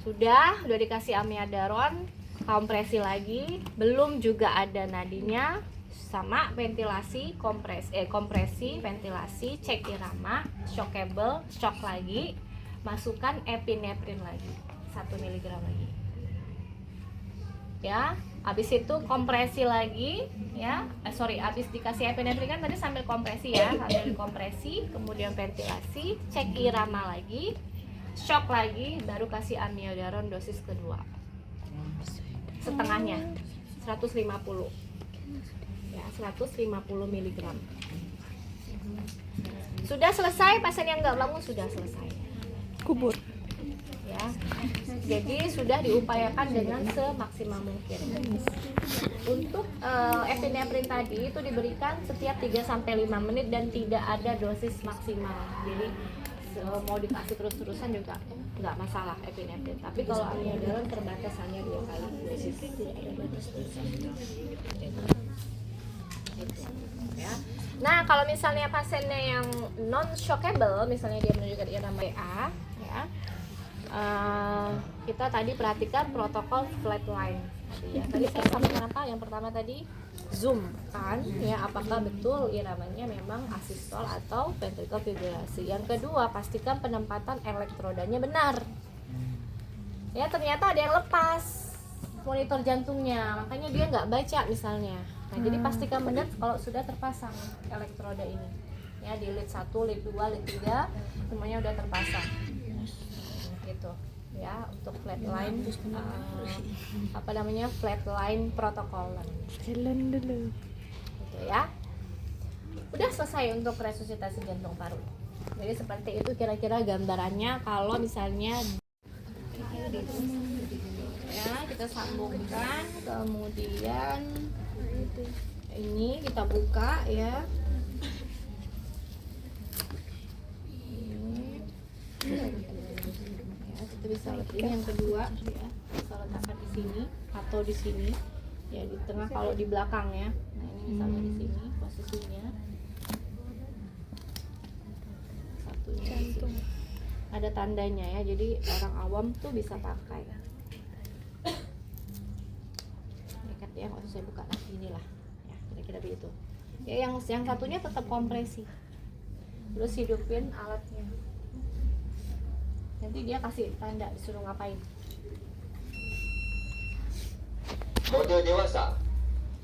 Sudah dikasih amiodaron, kompresi lagi, belum juga ada nadinya, sama ventilasi, kompresi, ventilasi, cek irama, shockable, shock lagi, masukkan epinefrin lagi 1 mg lagi ya. Habis itu kompresi lagi ya, habis dikasih epinefrin kan tadi sambil kompresi ya, sambil kompresi, kemudian ventilasi, cek irama lagi, shock lagi, baru kasih amiodaron dosis kedua, setengahnya 150 ya, 150 mg. Sudah selesai, pasien yang nggak bangun sudah selesai, Kubur. ya. Jadi sudah diupayakan dengan semaksimal mungkin. Untuk epinefrin tadi itu diberikan setiap 3-5 menit dan tidak ada dosis maksimal. Jadi mau dikasih terus-terusan juga nggak masalah epinefrin. Tapi kalau amiodaron terbatas hanya 2 kali dosis. Ya. Nah, kalau misalnya pasiennya yang non shockable, misalnya dia menunjukkan irama WA, ya, kita tadi perhatikan protokol flatline. Ya, tadi saya sampaikan apa? Yang pertama tadi zoom kan, ya, apakah betul iramanya memang asistol atau ventricular fibrilasi. Yang kedua, pastikan penempatan elektrodanya benar. Ya, ternyata ada yang lepas monitor jantungnya, makanya dia nggak baca misalnya. Nah, jadi pastikan benar kalau sudah terpasang elektroda ini. Ya, di lead 1, lead 2, lead 3 semuanya udah terpasang. Gitu. Ya, untuk flatline flatline protokol. Jalan dulu. Gitu ya. Udah selesai untuk resusitasi jantung paru. Jadi seperti itu kira-kira gambarannya kalau misalnya ya, kita sambungkan, kemudian ini kita buka ya. Ini ya, kita bisa ini yang kedua ya, bisa letakkan di sini atau di sini ya, di tengah kalau di belakang ya. Nah ini misalnya di sini posisinya, satunya di sini. Ada tandanya ya, jadi orang awam tuh bisa pakai. Dekat ya, nggak usah saya buka lagi, inilah ya, kira-kira begitu ya. Yang satunya tetap kompresi, terus hidupin alatnya, nanti dia kasih tanda disuruh ngapain. Mode dewasa.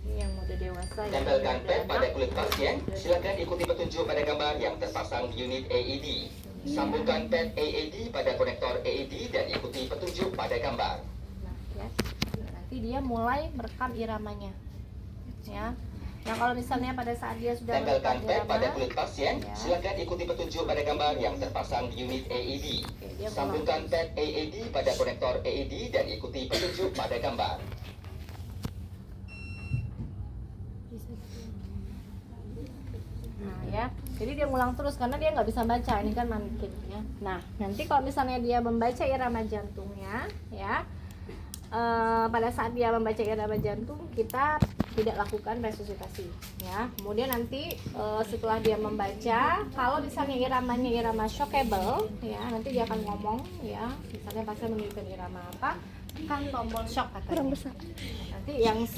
Ini yang mode dewasa ya. Tempelkan pad pada kulit pasien. Silakan ikuti petunjuk pada gambar yang terpasang di unit AED. Sambungkan pad AED pada konektor AED dan ikuti petunjuk pada gambar. Nah, ya. Nanti dia mulai merekam iramanya. Ya. Nah, kalau misalnya pada saat dia sudah Tempelkan merekam pad pada irama, kulit pasien. ya. Silakan ikuti petunjuk pada gambar yang terpasang di unit AED. Oke, dia Sambungkan pad AED pada konektor AED dan ikuti petunjuk pada gambar. Nah ya, jadi dia ngulang terus karena dia nggak bisa baca, ini kan mannequin ya. Nah nanti kalau misalnya dia membaca irama jantungnya ya, pada saat dia membaca irama jantung kita tidak lakukan resusitasi ya. Kemudian nanti setelah dia membaca, kalau misalnya iramanya irama shockable ya, nanti dia akan ngomong ya, misalnya pasien menunjukkan irama apa, kan tombol shock katanya. Nanti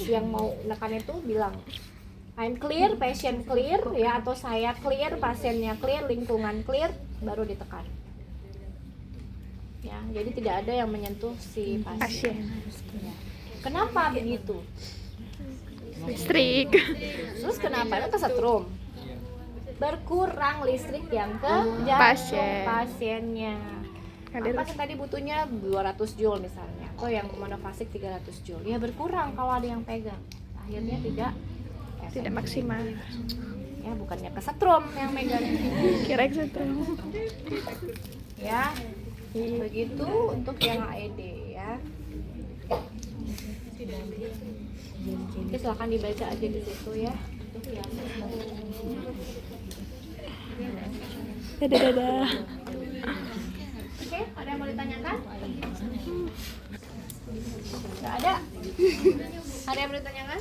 yang mau menekan itu bilang I'm clear, patient clear ya, atau saya clear, pasiennya clear, lingkungan clear, baru ditekan. Ya, jadi tidak ada yang menyentuh si pasien. Ya. Kenapa begitu? Listrik. Terus kenapa itu kesetrum? Berkurang listrik yang ke Pasien. pasiennya. Ada Pasien tadi butuhnya 200 joule misalnya, atau yang monofasik 300 joule. Ya berkurang kalau ada yang pegang. Akhirnya tidak maksimal. Ya bukannya kesetrum yang megang, Kira setrum. ya begitu untuk yang AED ya. Oke, silahkan dibaca aja di situ ya untuk yang Dadah. oke, ada yang mau ditanyakan? Nggak ada? Ada yang mau ditanyakan?